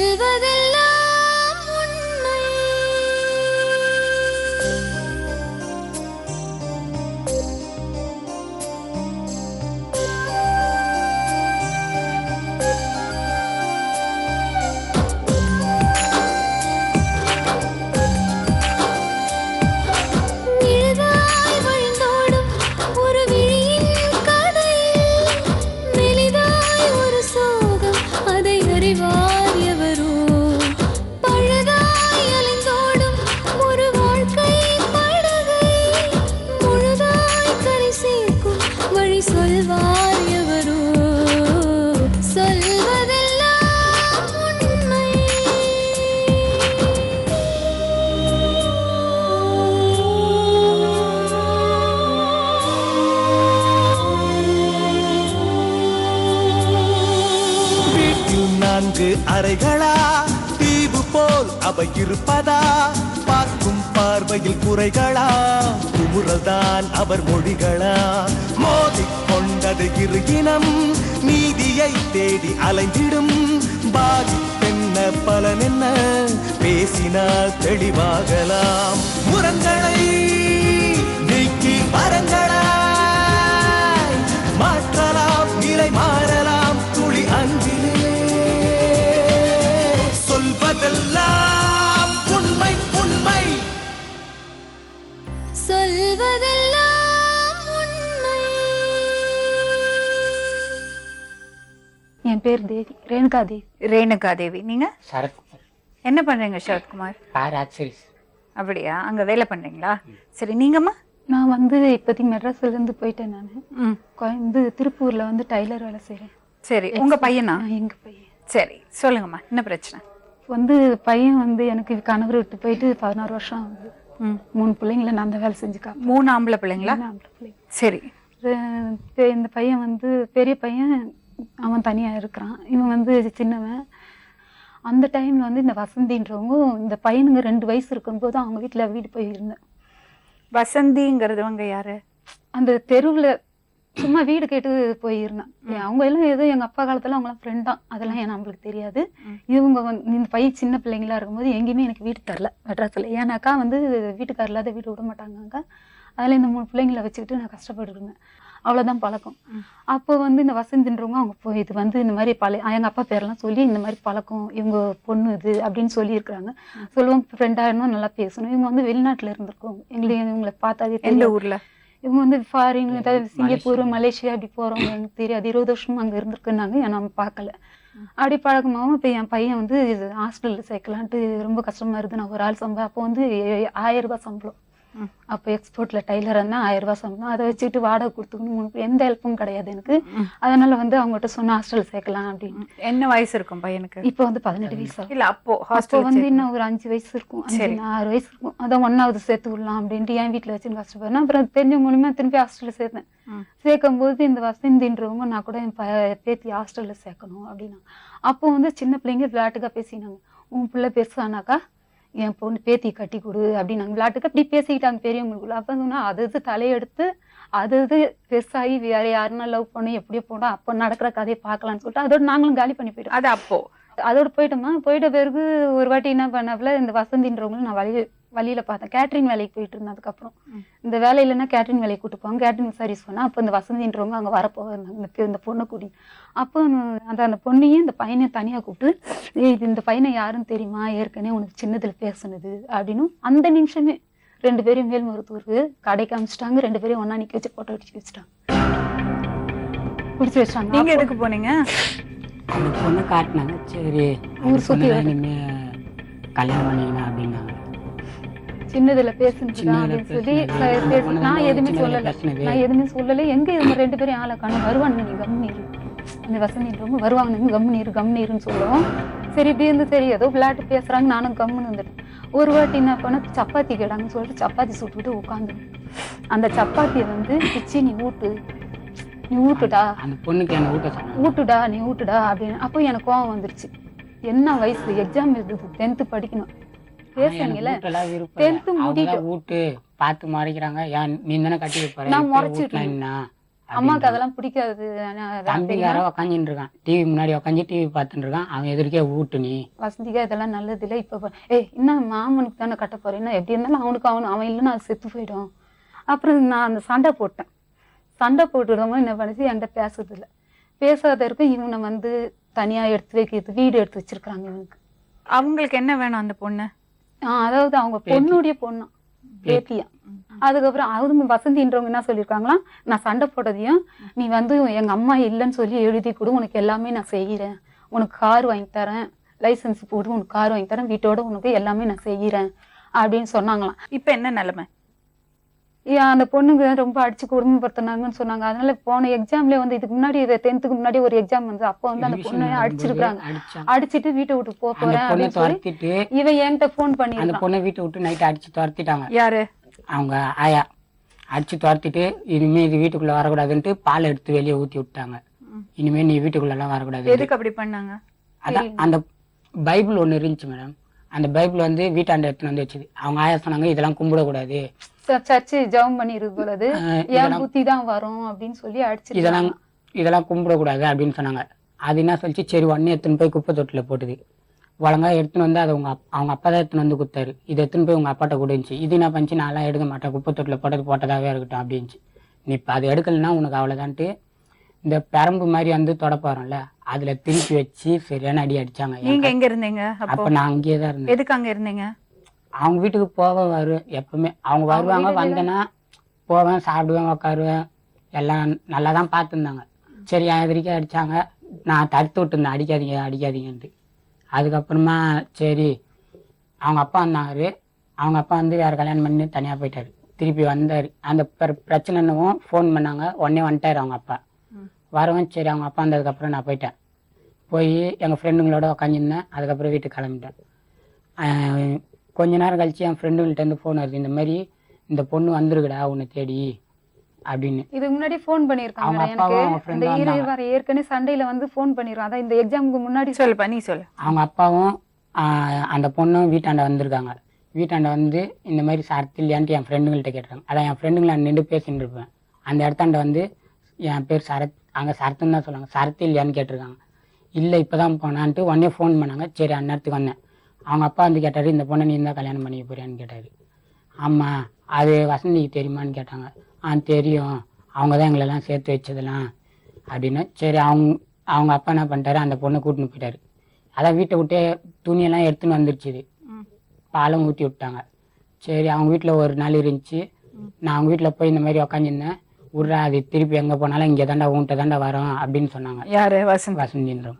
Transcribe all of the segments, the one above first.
சொல்வதெல்லாம் உண்மை. நிழலாய் வழிந்தோடும் ஒரு விழியின் கதையில் மெலிதாய் ஒரு சோகம், அதை அறிவார் எவரோ. பழுதாய் அலைந்தோடும் ஒரு வாழ்க்கை படகை முழுதாய் கரை சேர்க்கும் வழி சொல்வார் எவரோ. சொல்வதெல்லாம் உண்மை. வீட்டில் 4 அறைகளா, தீவு போல் அவை இருப்பதா? பார்க்கும் பார்வையில் குறைகளா, குமுறல்தான் அவர் மொழிகளா? மோதிக்கொண்டது இரு இனம், நீதியை தேடி அலைந்திடும். பாதிப்பென்ன பலன் என்ன, பேசினால் தெளிவாகலாம். முரண்களை நீக்கி வரங்களாய் மாற்றலாம், நிலை மாறலாம் துளி அன்பிலே. சொல்வதெல்லாம் உண்மை உண்மை. சொல்வதெல்லாம் உண்மை. என் பேர் தேவி, ரேணுகா தேவி. ரேணுகா தேவி. நீங்க சரத்குமார், என்ன பண்றீங்க சரத்குமார்? கார் ஆக்சரிஸ். அப்படியா, அங்க வேலை பண்றீங்களா? சரி, நீங்கம்மா? நான் வந்து இப்போதைக்கு மெட்ராஸ்ல இருந்து போயிட்டேன். நான் ம், திருப்பூர்ல வந்து டைலர் வேலை செய்றேன். சரி. உங்க பையனா? எங்க பையன் சரி, சொல்லுங்கம்மா, என்ன பிரச்சனை? வந்து பையன் வந்து எனக்கு கணவர் விட்டு போயிட்டு 16 வருஷம் ஆகுது. ம், 3 பிள்ளைங்களை நான் தான் வேலை செஞ்சுக்காப்பேன். 3 ஆம்பளை பிள்ளைங்களா? சரி. இந்த பையன் வந்து பெரிய பையன், அவன் தனியா இருக்கிறான். இவன் வந்து சின்னவன். அந்த டைம்ல வந்து இந்த வசந்தின்றவங்க, இந்த பையனுங்க 2 வயசு இருக்கும்போது அவங்க வீடு போயிருந்தேன். வசந்திங்கிறதுவங்க யாரு? அந்த தெருவுல சும்மா வீடு கேட்டு போயிருந்தேன். அவங்க எல்லாம் ஏதோ எங்க அப்பா காலத்துல அவங்களாம் ஃப்ரெண்ட் தான், அதெல்லாம் நம்மளுக்கு தெரியாது. இவங்க வந்து இந்த பையன் சின்ன பிள்ளைங்களா இருக்கும்போது எங்கேயுமே எனக்கு வீடு தரல மெட்ராஸ்ல. ஏன்னாக்கா வந்து வீட்டுக்கார இல்லாத வீடு விட மாட்டாங்க. அதுல இந்த 3 பிள்ளைங்களை வச்சுக்கிட்டு நான் கஷ்டப்பட்டு இருந்தேன். அவ்வளவுதான் பழக்கம். அப்போ வந்து இந்த வசந்தின்றவங்க அவங்க போய் இது வந்து இந்த மாதிரி எங்க அப்பா பேரெல்லாம் சொல்லி இந்த மாதிரி பழக்கம், இவங்க பொண்ணு இது அப்படின்னு சொல்லியிருக்கிறாங்க. சொல்லுவோம், ஃப்ரெண்டா இருந்தாலும் நல்லா பேசணும். இவங்க வந்து வெளிநாட்டுல இருந்திருக்கோங்க. இவங்களை பார்த்தாவே எந்த ஊர்ல? இவங்க வந்து ஃபாரின், ஏதாவது சிங்கப்பூர், மலேசியா அப்படி போறவங்க எனக்கு தெரியாது. 20 வருஷமா அங்க இருந்திருக்குன்னாங்க. நம்ம பார்க்கல. அப்படி பழக்கமாகவும் இப்போ என் பையன் வந்து ஹாஸ்டல்ல சேர்க்கலான்ட்டு ரொம்ப கஷ்டமா இருந்து நான் ஒரு ஆள் அப்போ வந்து 1000 ரூபாய் சம்பளம். அப்போ எக்ஸ்போர்ட்ல டைலர் இருந்தா 1000 ரூபாய் சம்பளம். அதை வச்சுட்டு வாடகை கொடுத்துக்கணும், எந்த ஹெல்ப்பும் கிடையாது எனக்கு. அதனால வந்து அவங்ககிட்ட சொன்ன ஹாஸ்டல் சேர்க்கலாம் அப்படின்னு. என்ன வயசு இருக்கும் பையனுக்கு? இப்போ வந்து 18 வயசு. இல்ல, அப்போ வந்து இன்னும் ஒரு 5 வயசு இருக்கும், 6 வயசு இருக்கும். அதான் 1வது சேர்த்து விடலாம் அப்படின்ட்டு என் வீட்டுல வச்சு கஷ்டப்படுறேன். அப்புறம் தெரிஞ்ச மூலியமா திரும்பி ஹாஸ்டல்ல சேர்த்தேன். சேர்க்கும் போது இந்த வசந்தின்றவங்க நான் கூட என் பேத்தி ஹாஸ்டல்ல சேர்க்கணும் அப்படின்னா, அப்போ வந்து சின்ன பிள்ளைங்க விளையாட்டுக்கா பேசினாங்க. உன் பிள்ளை பேசுவானாக்கா என் பொண்ணு பேத்தி கட்டி கொடு அப்படின்னு விளையாட்டுக்கு அப்படி பேசிக்கிட்டாங்க பெரியவங்களுக்குள்ள. அப்ப சொன்னா அது தலையெடுத்து அது பெருசாகி வேற யாருன்னா லவ் பண்ணி எப்படியோ போனோம், அப்ப நடக்கிற கதையை பார்க்கலாம்னு சொல்லிட்டு அதோட நாங்களும் காலி பண்ணி போயிட்டோம். அது அப்போ அதோட போயிட்டோமா. போயிட்ட பிறகு ஒரு வாட்டி என்ன பண்ணாப்புல, இந்த வசந்தின்றவங்களும் நான் வழியில பார்த்தேன். கேட்டரிங் வேலைக்கு போயிட்டு இருந்தேன். அதுக்கப்புறம் இந்த வேலை இல்லைன்னா கேட்டரிங் வேலைக்கு கூட்டு போவாங்க. கேட்டரிங் சர்வீஸ் பண்ணா அப்போ இந்த வசந்தின்றவங்க அங்கே வரப்போவாங்க இந்த பொண்ணை கூடி. அப்போ அந்த பொண்ணையும் இந்த பையனையும் தனியாக கூப்பிட்டு, இந்த பையனை யாருன்னு தெரியுமா, ஏற்கனவே உனக்கு சின்னதுல பேசுனது அப்படின்னு அந்த நிமிஷமே 2 பேரையும் மேல்மருத்தூருக்கு கடைக்கு அமிச்சிட்டாங்க. 2 பேரையும் ஒன்னா நிக்க வச்சு போட்டோ அடிச்சு வச்சுட்டாங்க, பிடிச்சி வச்சிட்டாங்க. நீங்க எதுக்கு போனீங்க? அந்த பொண்ணு காட்டினாங்க. சரி, ஊர் சுத்தி இனிமே கல்யாணம் பண்ணிக்கணும் அப்படின்னாங்க. சின்னதுல பேசுனா அப்படின்னு சொல்லி நான் எதுவுமே சொல்லல. எங்க இவங்க 2 பேரும் ஆளை காணும், வருவானுங்க, நீ கம்முனீரு, இந்த வசந்தின்றவங்க வருவாங்க, கம்முனீருன்னு சொல்லுவோம். சரி இப்படி இருந்து சரி ஏதோ விளையாட்டு பேசுறாங்க, நானும் கம்முன்னு வந்துட்டேன். ஒரு வாட்டி என்ன பண்ண, சப்பாத்தி கேட்டாங்கன்னு சொல்லிட்டு சப்பாத்தி சுட்டுட்டு உட்காந்து அந்த சப்பாத்தியை வந்து பிச்சு நீ ஊட்டுடா, அந்த பொண்ணுக்கு என்ன ஊட்டுடா நீ ஊட்டுடா அப்படின்னு. அப்போ எனக்கு கோவம் வந்துருச்சு. என்ன வயசு, எக்ஸாம் எழுதுது, 10th படிக்கணும், பேசுறீங்கல்ல 10th முடிட்டு ஊட்டு பார்த்து மறைக்கிறாங்க. நீ தானே கட்டி வைப்பாரு, நான் முறைச்சிட்டு அம்மாவுக்கு அதெல்லாம் பிடிக்காது. ஆனா அதான் தம்பி தெரியுமா? யாரோ உக்காந்துட்டு இருக்கான், டிவி முன்னாடி உக்காந்து டிவி பார்த்துட்டு இருக்கான். அவன் எதிர்க்கே ஊட்டு நீ. வசந்திக்கா இதெல்லாம் நல்லது இல்லை. இப்போ என்ன மாமனுக்கு தானே கட்ட போறேன், என்ன எப்படி இருந்தாலும் அவன் இல்லைன்னா அது செத்து போயிடும். அப்புறம் நான் அந்த சண்டை போட்டேன். சண்டை போட்டுடுறவங்க என்ன பண்ணுச்சு, என்கிட்ட பேசுறது இல்லை. பேசாத இருக்கும். இவனை வந்து தனியா எடுத்து வைக்கிறது, வீடு எடுத்து வச்சிருக்காங்க இவனுக்கு. அவங்களுக்கு என்ன வேணும் அந்த பொண்ணு? அதாவது அவங்க பொண்ணுடைய பொண்ணா, பேத்தியா. அதுக்கப்புறம் அவங்க வசந்தின்றவங்க என்ன சொல்லியிருக்காங்களாம், நான் சண்டை போட்டதையும் நீ வந்து எங்க அம்மா இல்லைன்னு சொல்லி எழுதி கொடு, உனக்கு எல்லாமே நான் செய்கிறேன், உனக்கு கார் வாங்கி தரேன், லைசன்ஸ் போட்டு உனக்கு கார் வாங்கி தரேன், வீட்டோட உனக்கு எல்லாமே நான் செய்கிறேன் அப்படின்னு சொன்னாங்களாம். இப்ப என்ன நிலைமை? அந்த பொண்ணுங்க ரொம்ப அடிச்சு கொடுமைப்படுத்தினாங்கன்னு சொன்னாங்க. அதனால போன எக்ஸாம்ல வந்து இதுக்கு முன்னாடி 10th முன்னாடி ஒரு எக்ஸாம் வந்து அப்போ வந்து அந்த பொண்ணை அடிச்சிருக்காங்க. அடிச்சிட்டு வீட்டை விட்டு போறேன் அப்படின்னு சொல்லி இவன் என்கிட்ட போன் பண்ணி அந்த பொண்ணை வீட்டை விட்டு நைட்டு அடிச்சு துரத்திட்டாங்க. யாரு? அவங்க ஆயா அடிச்சு துரத்திட்டு இனிமே இது வீட்டுக்குள்ள வரக்கூடாதுன்ட்டு பால் எடுத்து வெளியே ஊத்தி விட்டாங்க. இனிமே நீ வீட்டுக்குள்ள எல்லாம் வரக்கூடாது. எதுக்கு அப்படி பண்ணாங்க? அதான் அந்த பைபிள் ஒண்ணு இருந்துச்சு மேடம். அந்த பைபிள் வந்து வீட்டாண்ட எடுத்துன்னு வந்து வச்சுது. அவங்க ஆயா சொன்னாங்க இதெல்லாம் கும்பிடக்கூடாது, சர்ச்சு ஜெபம் பண்ணி இருக்கிறது ஏன் புத்தி தான் வரும் அப்படின்னு சொல்லி அடிச்சு இதெல்லாம் கும்பிடக்கூடாது அப்படின்னு சொன்னாங்க. அது என்ன சொல்லிச்சு, சரி உடனே எடுத்துன்னு போய் குப்பை தொட்டில போட்டுது. ஒழுங்கா எடுத்துன்னு வந்து அதை அவங்க அப்பா தான் எடுத்துன்னு வந்து கொடுத்தாரு. இது எடுத்துன்னு போய் உங்க அப்பாட்ட கொடுந்துச்சு. இது என்ன பண்ணிச்சு, நான்லாம் எடுக்க மாட்டேன், குப்பை தொட்டில போட்டதாவே இருக்கட்டும் அப்படின்ச்சு. நீ இப்போ அது எடுக்கலன்னா உனக்கு அவ்வளோதான்ட்டு இந்த பெரம்பு மாதிரி வந்து தொடப்பாரும்ல, அதுல திருப்பி வச்சு சரியான அடி அடிச்சாங்க. நீங்க எங்க இருந்தீங்க அப்ப நான் அங்கேயே தான் இருந்தேன். எதுக்கு அங்க இருந்தீங்க? அவங்க வீட்டுக்கு போக எப்பவுமே அவங்க வருவாங்க, வந்தேன்னா போவேன், சாப்பிடுவேன், உட்காருவேன், எல்லாம் நல்லா தான் பார்த்துருந்தாங்க. சரி என் எதிரிக்கே அடித்தாங்க. நான் தடுத்து விட்டுருந்தேன், அடிக்காதீங்கன்ட்டு. அதுக்கப்புறமா சரி அவங்க அப்பா வந்தாரு. அவங்க அப்பா வந்து வேறு கல்யாணம் பண்ணி தனியாக போயிட்டாரு. திருப்பி வந்தார். அந்த பிரச்சனைன்னு ஃபோன் பண்ணாங்க. உடனே வந்துட்டார் அவங்க அப்பா. வரவன் சரி அவங்க அப்பா வந்ததுக்கப்புறம் நான் போயிட்டேன். போய் எங்கள் ஃப்ரெண்டுங்களோட உக்காந்துருந்தேன். அதுக்கப்புறம் வீட்டுக்கு கிளம்பிட்டேன். கொஞ்ச நேரம் கழிச்சு என் ஃப்ரெண்டுங்கள்ட்ட ஃபோன் வருது, இந்த மாதிரி இந்த பொண்ணு வந்துருக்குடா உன்னை தேடி அப்படின்னு. இதுக்கு முன்னாடி ஃபோன் பண்ணியிருக்காங்க எனக்கு. இந்த ஏற்கனவே சண்டையில வந்து ஃபோன் பண்ணிருக்காங்க. அதான் இந்த எக்ஸாமுக்கு முன்னாடி. சொல்லுப்பா, நீ சொல்லு. அவங்க அப்பாவும் அந்த பொண்ணும் வீட்டாண்ட வந்திருக்காங்க. வீட்டாண்ட வந்து இந்த மாதிரி சரத்து இல்லையான்ட்டு என் ஃப்ரெண்டுங்கள்ட்ட கேட்டுறாங்க. அதான் என் ஃப்ரெண்டுங்களை நின்று பேசிட்டு இருப்பேன். அந்த இடத்தாண்ட வந்து என் பேர் சரத், அங்கே சரத்துன்னு தான் சொல்லுவாங்க, சரத்து இல்லையான்னு கேட்டிருக்காங்க. இல்லை இப்போ தான் போனான்ட்டு உடனே ஃபோன் பண்ணாங்க. சரி அந்நேரத்துக்கு வந்தேன். அவங்க அப்பா வந்து கேட்டார், இந்த பொண்ணை நீ தான் கல்யாணம் பண்ணிக்க போறியான்னு கேட்டார். ஆமாம், அது வசந்திக்கு தெரியுமான்னு கேட்டாங்க. தெரியும், அவங்க தான் எங்களெல்லாம் சேர்த்து வச்சதெல்லாம் அப்படின்னு. சரி அவங்க அப்பா என்ன பண்ணிட்டாரு, அந்த பொண்ணை கூட்டின்னு போயிட்டாரு. அதான் வீட்டை விட்டே துணியெல்லாம் எடுத்துன்னு வந்துருச்சு. பாலும் ஊற்றி விட்டாங்க. சரி அவங்க வீட்டில் ஒரு நாள் இருந்துச்சு. நான் அவங்க வீட்டில் போய் இந்த மாதிரி உக்காந்துருந்தேன். விட்றா, அது திருப்பி எங்கே போனாலும் இங்கே தாண்டா உன்கிட்ட தாண்டா வரோம் அப்படின்னு சொன்னாங்க. யாரு? வசந்தின்றோம்.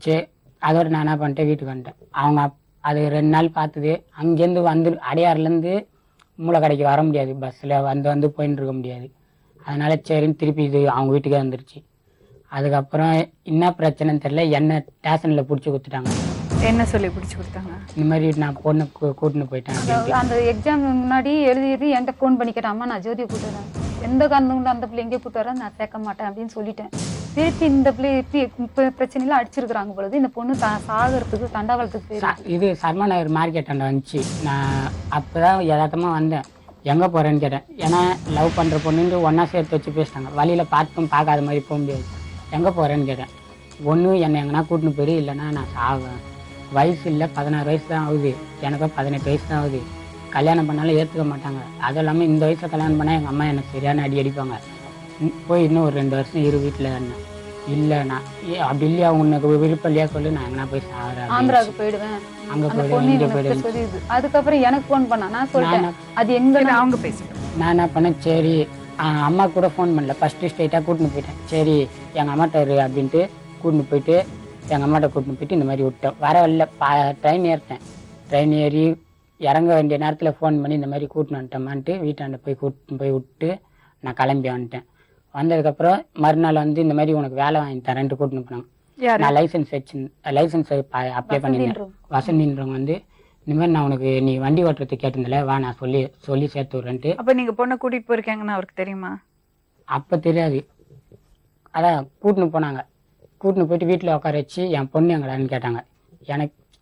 சரி அதோட நான் என்ன பண்ணிட்டேன், வீட்டுக்கு வந்துட்டேன். அவங்க அது 2 நாள் பார்த்தது. அங்கேருந்து அடையாறுலேருந்து மூளைக்கடைக்கு வர முடியாது, பஸ்ஸில் வந்து போயின்னு இருக்க முடியாது. அதனால சரின்னு திருப்பி இது அவங்க வீட்டுக்கே வந்துருச்சு. அதுக்கப்புறம் என்ன பிரச்சனைன்னு தெரியல, என்ன ஸ்டேஷனில் பிடிச்சி கொடுத்துட்டாங்க. என்ன சொல்லி பிடிச்சி கொடுத்தாங்க? இந்த மாதிரி நான் பொண்ணு கூட்டின்னு போயிட்டேன். அந்த எக்ஸாம் முன்னாடி எழுதி என்கிட்ட ஃபோன் பண்ணி கேட்டேன், அம்மா நான் ஜோதியை கூட்டுறேன், எந்த காரணம் அந்த பிள்ளை எங்கே கூட்டுறேன், நான் சேர்க்க மாட்டேன் அப்படின்னு சொல்லிட்டேன். திருப்பி இந்த பிள்ளை பிரச்சனையில அடிச்சிருக்கிறாங்க பொழுது இந்த பொண்ணு சாகிறதுக்கு தண்டவாளத்துக்கு இது சர்மா நகர் மார்க்கெட் அண்ட வந்துச்சு. நான் அப்போதான் யதார்த்தமாக வந்தேன். எங்கே போகிறேன்னு கேட்டேன். ஏன்னா லவ் பண்ணுற பொண்ணுன்னு ஒன்றா சேர்த்து வச்சு பேசிட்டாங்க. வழியில் பார்க்காத மாதிரி போக முடியாது. எங்கே போகிறேன்னு கேட்டேன். ஒன்று என்னை எங்கன்னா கூட்டின்னு போயிடு, இல்லைன்னா நான் சாவேன். வயசு இல்லை, 16 வயசு தான் ஆகுது. எனக்கோ 18 வயசு தான் ஆகுது. கல்யாணம் பண்ணாலும் ஏற்றுக்க மாட்டாங்க. அதுவும் இல்லாமல் இந்த வயசில் கல்யாணம் பண்ணால் எங்கள் அம்மா எனக்கு சரியான அடிப்பாங்க. போய் இன்னும் ஒரு 2 வருஷம் இரு வீட்டில் இருந்தேன். இல்லை நான் அப்படி இல்லையா, உனக்கு விருப்பம் இல்லையா சொல்லி, நான் எங்கன்னா போய் சாகிறேன், ஆந்திராவுக்கு போயிடுவேன், அங்கே போயிடுவேன், இங்கே போயிடுவேன். அதுக்கப்புறம் எனக்கு ஃபோன் பண்ணா, நான் சொல்லிட்டேன் அது எங்கே அவங்க பேசிட்டேன். நான் என்ன பண்ணேன், சரி அம்மா கூட ஃபோன் பண்ணல, ஃபஸ்ட்டு ஸ்ட்ரைட்டாக கூட்டின்னு போயிட்டேன். சரி எங்கள் அம்மாட்ட இரு அப்படின்ட்டு கூட்டின்னு போயிட்டு எங்கள் அம்மாட்ட கூட்டின்னு போயிட்டு இந்த மாதிரி விட்டேன். வர வரல ட்ரெயின் ஏறிட்டேன். ட்ரெயின் ஏறி இறங்க வேண்டிய நேரத்தில் ஃபோன் பண்ணி இந்த மாதிரி கூட்டின்னு வந்துட்டோமான்ட்டு வீட்டாண்ட போய் கூட்டின்னு போய் விட்டு நான் கிளம்பி வந்துட்டேன். வந்ததுக்கப்புறம் மறுநாள் வந்து இந்த மாதிரி உனக்கு வேலை வாங்கி தரேன்ட்டு கூட்டின்னு போனாங்க. நான் லைசன்ஸ் அப்ளை பண்ணியிருந்தேன். வசந்தின்றவங்க வந்து இந்த மாதிரி நான் உனக்கு நீ வண்டி ஓட்டுறது கேட்டிருந்தல, வா நான் சொல்லி சேர்த்து விட்றேன்ட்டு. அப்போ நீங்கள் பொண்ணை கூட்டிகிட்டு போயிருக்கீங்கன்னு அவருக்கு தெரியுமா? அப்போ தெரியாது. அதான் கூட்டின்னு போனாங்க. கூட்டின்னு போயிட்டு வீட்டில் உட்கார வச்சு என் பொண்ணு எங்கடான்னு கேட்டாங்க.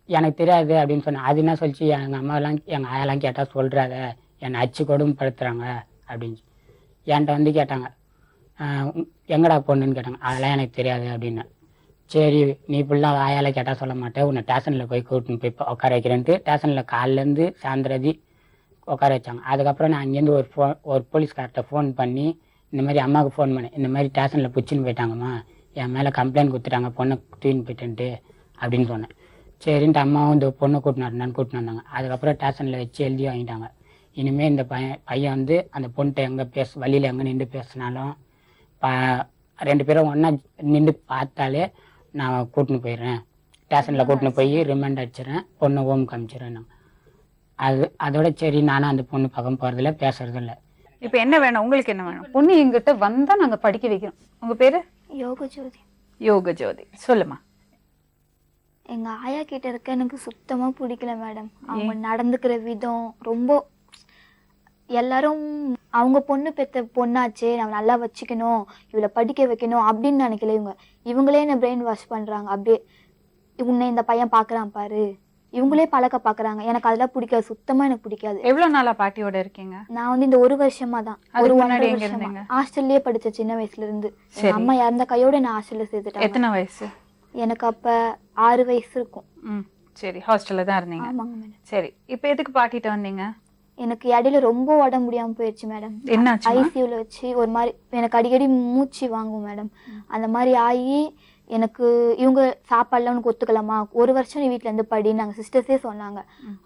எனக்கு தெரியாது அப்படின்னு சொன்னேன். அது என்ன சொல்லிச்சு, எங்கள் அம்மாவெல்லாம் எங்கள் ஆயெல்லாம் கேட்டால் சொல்கிறாத, என்னை அச்சு கொடுமைப்படுத்துகிறாங்க அப்படின்னு என்கிட்ட வந்து கேட்டாங்க. எங்கடா பொண்ணுன்னு கேட்டாங்க. அதெல்லாம் எனக்கு தெரியாது அப்படின்னு. சரி நீ ஃபுல்லாக ஆயால கேட்டால் சொல்ல மாட்டேன், உன்னை ஸ்டேஷனில் போய் கூட்டின்னு போய் உட்கார வைக்கிறேன்ட்டு ஸ்டேஷனில் காலிலேருந்து சாயந்தரதி உட்கார வச்சாங்க. அதுக்கப்புறம் நான் அங்கேருந்து ஒரு போலீஸ்கார்ட்ட ஃபோன் பண்ணி இந்த மாதிரி அம்மாவுக்கு ஃபோன் பண்ணேன், இந்த மாதிரி ஸ்டேஷனில் பிடிச்சின்னு போயிட்டாங்கம்மா, என் மேலே கம்ப்ளைண்ட் கொடுத்துட்டாங்க பொண்ணை தூக்கின்னு போயிட்டேன்ட்டு அப்படின்னு சொன்னேன். சரின்ட்டு அம்மாவும் இந்த பொண்ணை கூட்டினாருன்னு கூட்டின்னு வந்தாங்க. அதுக்கப்புறம் ஸ்டேஷனில் வச்சு எழுதி வாங்கிட்டாங்க. இனிமேல் இந்த பையன் வந்து அந்த பொண்ணுகிட்ட எங்கே வழியில் எங்கே நின்று பேசினாலும் 2 பேரும் ஒன்றா நின்று பார்த்தாலே நான் கூட்டின்னு போயிடுறேன், ஸ்டேஷனில் கூட்டின்னு போய் ரிமாண்ட் அடிச்சிடறேன், பொண்ணை ஹோம் காமிச்சிடுறேன். அதோட சரி நானும் அந்த பொண்ணு பக்கம் போகிறதில்ல, பேசுறதில்ல. இப்போ என்ன வேணும் உங்களுக்கு? என்ன வேணும்? பொண்ணு எங்கிட்ட வந்தா நாங்க படிக்க வைக்கிறோம். உங்க பேரு? யோக ஜோதி. யோக ஜோதி. சொல்லுமா. எங்க ஆயா கிட்ட இருக்க எனக்கு சுத்தமா பிடிக்கல மேடம். அவங்க நடந்துக்கிற விதம் ரொம்ப, எல்லாரும் அவங்க பொண்ணு பெத்த பொண்ணாச்சே நம்ம நல்லா வச்சுக்கணும், இவளை படிக்க வைக்கணும் அப்படின்னு நினைக்கல. இவங்களே என்ன பிரெயின் வாஷ் பண்றாங்க. அப்படியே உன்னை இந்த பையன் பாக்குறான் பாரு, இவங்களே பழக்க பாக்குறாங்க. எனக்கு அதெல்லாம் பிடிக்காது, சுத்தமா எனக்கு பிடிக்காது. எவ்வளவு நாளா பாட்டியோட இருக்கீங்க? நான் வந்து இந்த 1 வருஷமா தான், ஒரு 1.5 வருஷமா ஹாஸ்டல்லயே படிச்ச சின்ன வயசுல இருந்து. அம்மா இறந்த கையோட நான் ஹாஸ்டல்ல சேர்த்துட்டேன். எத்தனை வயசு? எனக்கு அப்ப 6 வயசு இருக்கும். சரி, ஹாஸ்டல்ல தான் இருந்தீங்க. ஆமாங்க மேடம். சரி, இப்போ எதுக்கு பாட்டிட்ட வந்தீங்க? எனக்கு இடையில ரொம்ப உடம்பு முடியாம போயிடுச்சு மேடம். என்னாச்சு? ஐசியூல வச்சு ஒரு மாதிரி எனக்கு அடிக்கடி மூச்சு வாங்கும் மேடம். அந்த மாதிரி ஆகி எனக்கு இவங்க சாப்பாடுலாம் உனக்கு ஒத்துக்கலாமா, 1 வருஷம் நீ வீட்டுல இருந்து படி, நாங்க சிஸ்டர்ஸே சொன்னாங்க.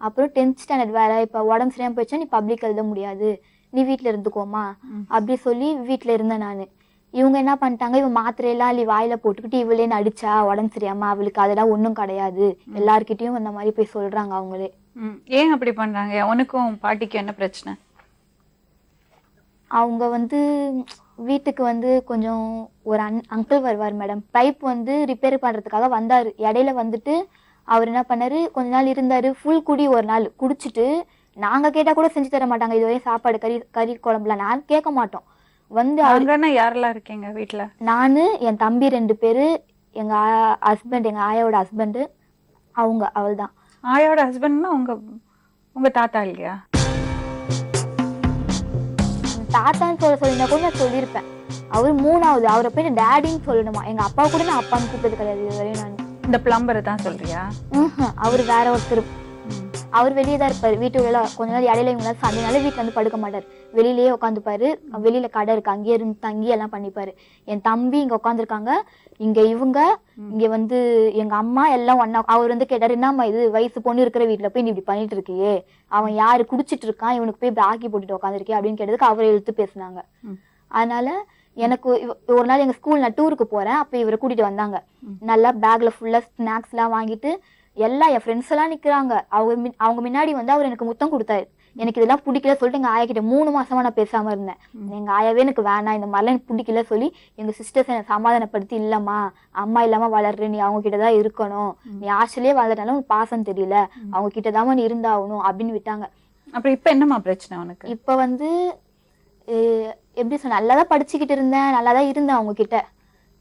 அப்புறம் 10th ஸ்டாண்டர்ட் வேற, இப்ப உடம்பு சரியாம போயிடுச்சா நீ பப்ளிக் எழுத முடியாது, நீ வீட்டுல இருந்துக்கோமா அப்படி சொல்லி வீட்டுல இருந்தேன் நானு. இவங்க என்ன பண்ணிட்டாங்க, இவன் மாத்திரையெல்லாம் அள்ளி வாயில போட்டுக்கிட்டு இவளே நடிச்சா உடம்பு சரியாம, அவளுக்கு அதெல்லாம் ஒன்றும் கிடையாது, எல்லார்கிட்டயும் அந்த மாதிரி போய் சொல்றாங்க அவங்களே. ஏன் அப்படி பண்றாங்க? உனக்கும் பாட்டிக்கும் என்ன பிரச்சனை? அவங்க வந்து வீட்டுக்கு வந்து கொஞ்சம் ஒரு அங்கிள் வருவார் மேடம். பைப் வந்து ரிப்பேர் பண்றதுக்காக வந்தாரு. இடையில வந்துட்டு அவர் என்ன பண்ணாரு, கொஞ்ச நாள் இருந்தாரு. ஃபுல் குடி ஒரு நாள் குடிச்சிட்டு, நாங்க கேட்டா கூட செஞ்சு தர மாட்டாங்க. இதுவரை சாப்பாடு கறி குழம்புலாம் நான் கேட்க மாட்டோம். வந்து யாரெல்லாம் இருக்கீங்க வீட்டுல? நானு, என் தம்பி 2 பேரு, எங்க ஹஸ்பண்ட், எங்க ஆயாவோட ஹஸ்பண்ட், அவள் தான். ஆயாவோட ஹஸ்பண்ட்னா உங்க தாத்தா இல்லையா? தாத்தான்னு சொல்லினா கூட நான் சொல்லியிருப்பேன். அவர் 3வது, அவரை போய் டேடின்னு சொல்லணுமா. எங்க அப்பா கூட நான் அப்பான்னு கூப்பிட்டது கிடையாது இதுவரையும். நான் இந்த பிளம்பரை தான் சொல்றியா? அவர் வேற ஒருத்தர். அவர் வெளியே தான் இருப்பாரு. வீட்டுல கொஞ்ச நாள் இடையில இவங்களாம் சண்டைனால வீட்டுல வந்து படுக்க மாட்டாரு, வெளியிலேயே உட்காந்துப்பாரு. வெளியில கடை இருக்கு, அங்கேயே இருந்து தங்கி எல்லாம் பண்ணிப்பாரு. என் தம்பி இங்க உட்காந்துருக்காங்க, இங்க இவங்க, இங்க வந்து எங்க அம்மா எல்லாம் ஒன்னா. அவர் வந்து கேட்டாரு, என்னம்மா இது வயசு பொண்ணு இருக்கிற வீட்டுல போய் நீ இப்படி பண்ணிட்டு இருக்கியே, அவன் யாரு குடிச்சிட்டு இருக்கான், இவனுக்கு போய் ஆக்கி போட்டுட்டு உட்காந்துருக்கே அப்படின்னு கேட்டதுக்கு அவரை இழுத்து பேசினாங்க. அதனால எனக்கு ஒரு நாள் எங்க ஸ்கூல் நான் டூருக்கு போறேன், அப்ப இவரை கூட்டிட்டு வந்தாங்க. நல்லா பேக்ல ஃபுல்லா ஸ்நாக்ஸ் எல்லாம் வாங்கிட்டு எல்லாம் என் ஃப்ரெண்ட்ஸ் எல்லாம் நிக்கிறாங்க. அவங்க முன்னாடி வந்து அவர் எனக்கு முத்தம் கொடுத்தாரு. எனக்கு இதெல்லாம் பிடிக்கல சொல்லிட்டு எங்க ஆயா கிட்ட 3 மாசமா நான் பேசாம இருந்தேன். எங்க ஆயாவே எனக்கு வேணாம், இந்த மாதிரிலாம் எனக்கு பிடிக்கல சொல்லி எங்க சிஸ்டர்ஸ் என்னை சமாதானப்படுத்தி, இல்லம்மா அம்மா இல்லாம வளர்ற, நீ அவங்க கிட்டதான் இருக்கணும், நீ ஆசையிலே வளர்றனால உனக்கு பாசம் தெரியல, அவங்க கிட்டதான் நீ இருந்தாகணும் அப்படின்னு விட்டாங்க. அப்புறம் இப்ப என்னமா பிரச்சனை உனக்கு? இப்ப வந்து எப்படி சொன்ன, நல்லாதான் படிச்சுக்கிட்டு இருந்தேன், நல்லாதான் இருந்தேன் அவங்க கிட்ட.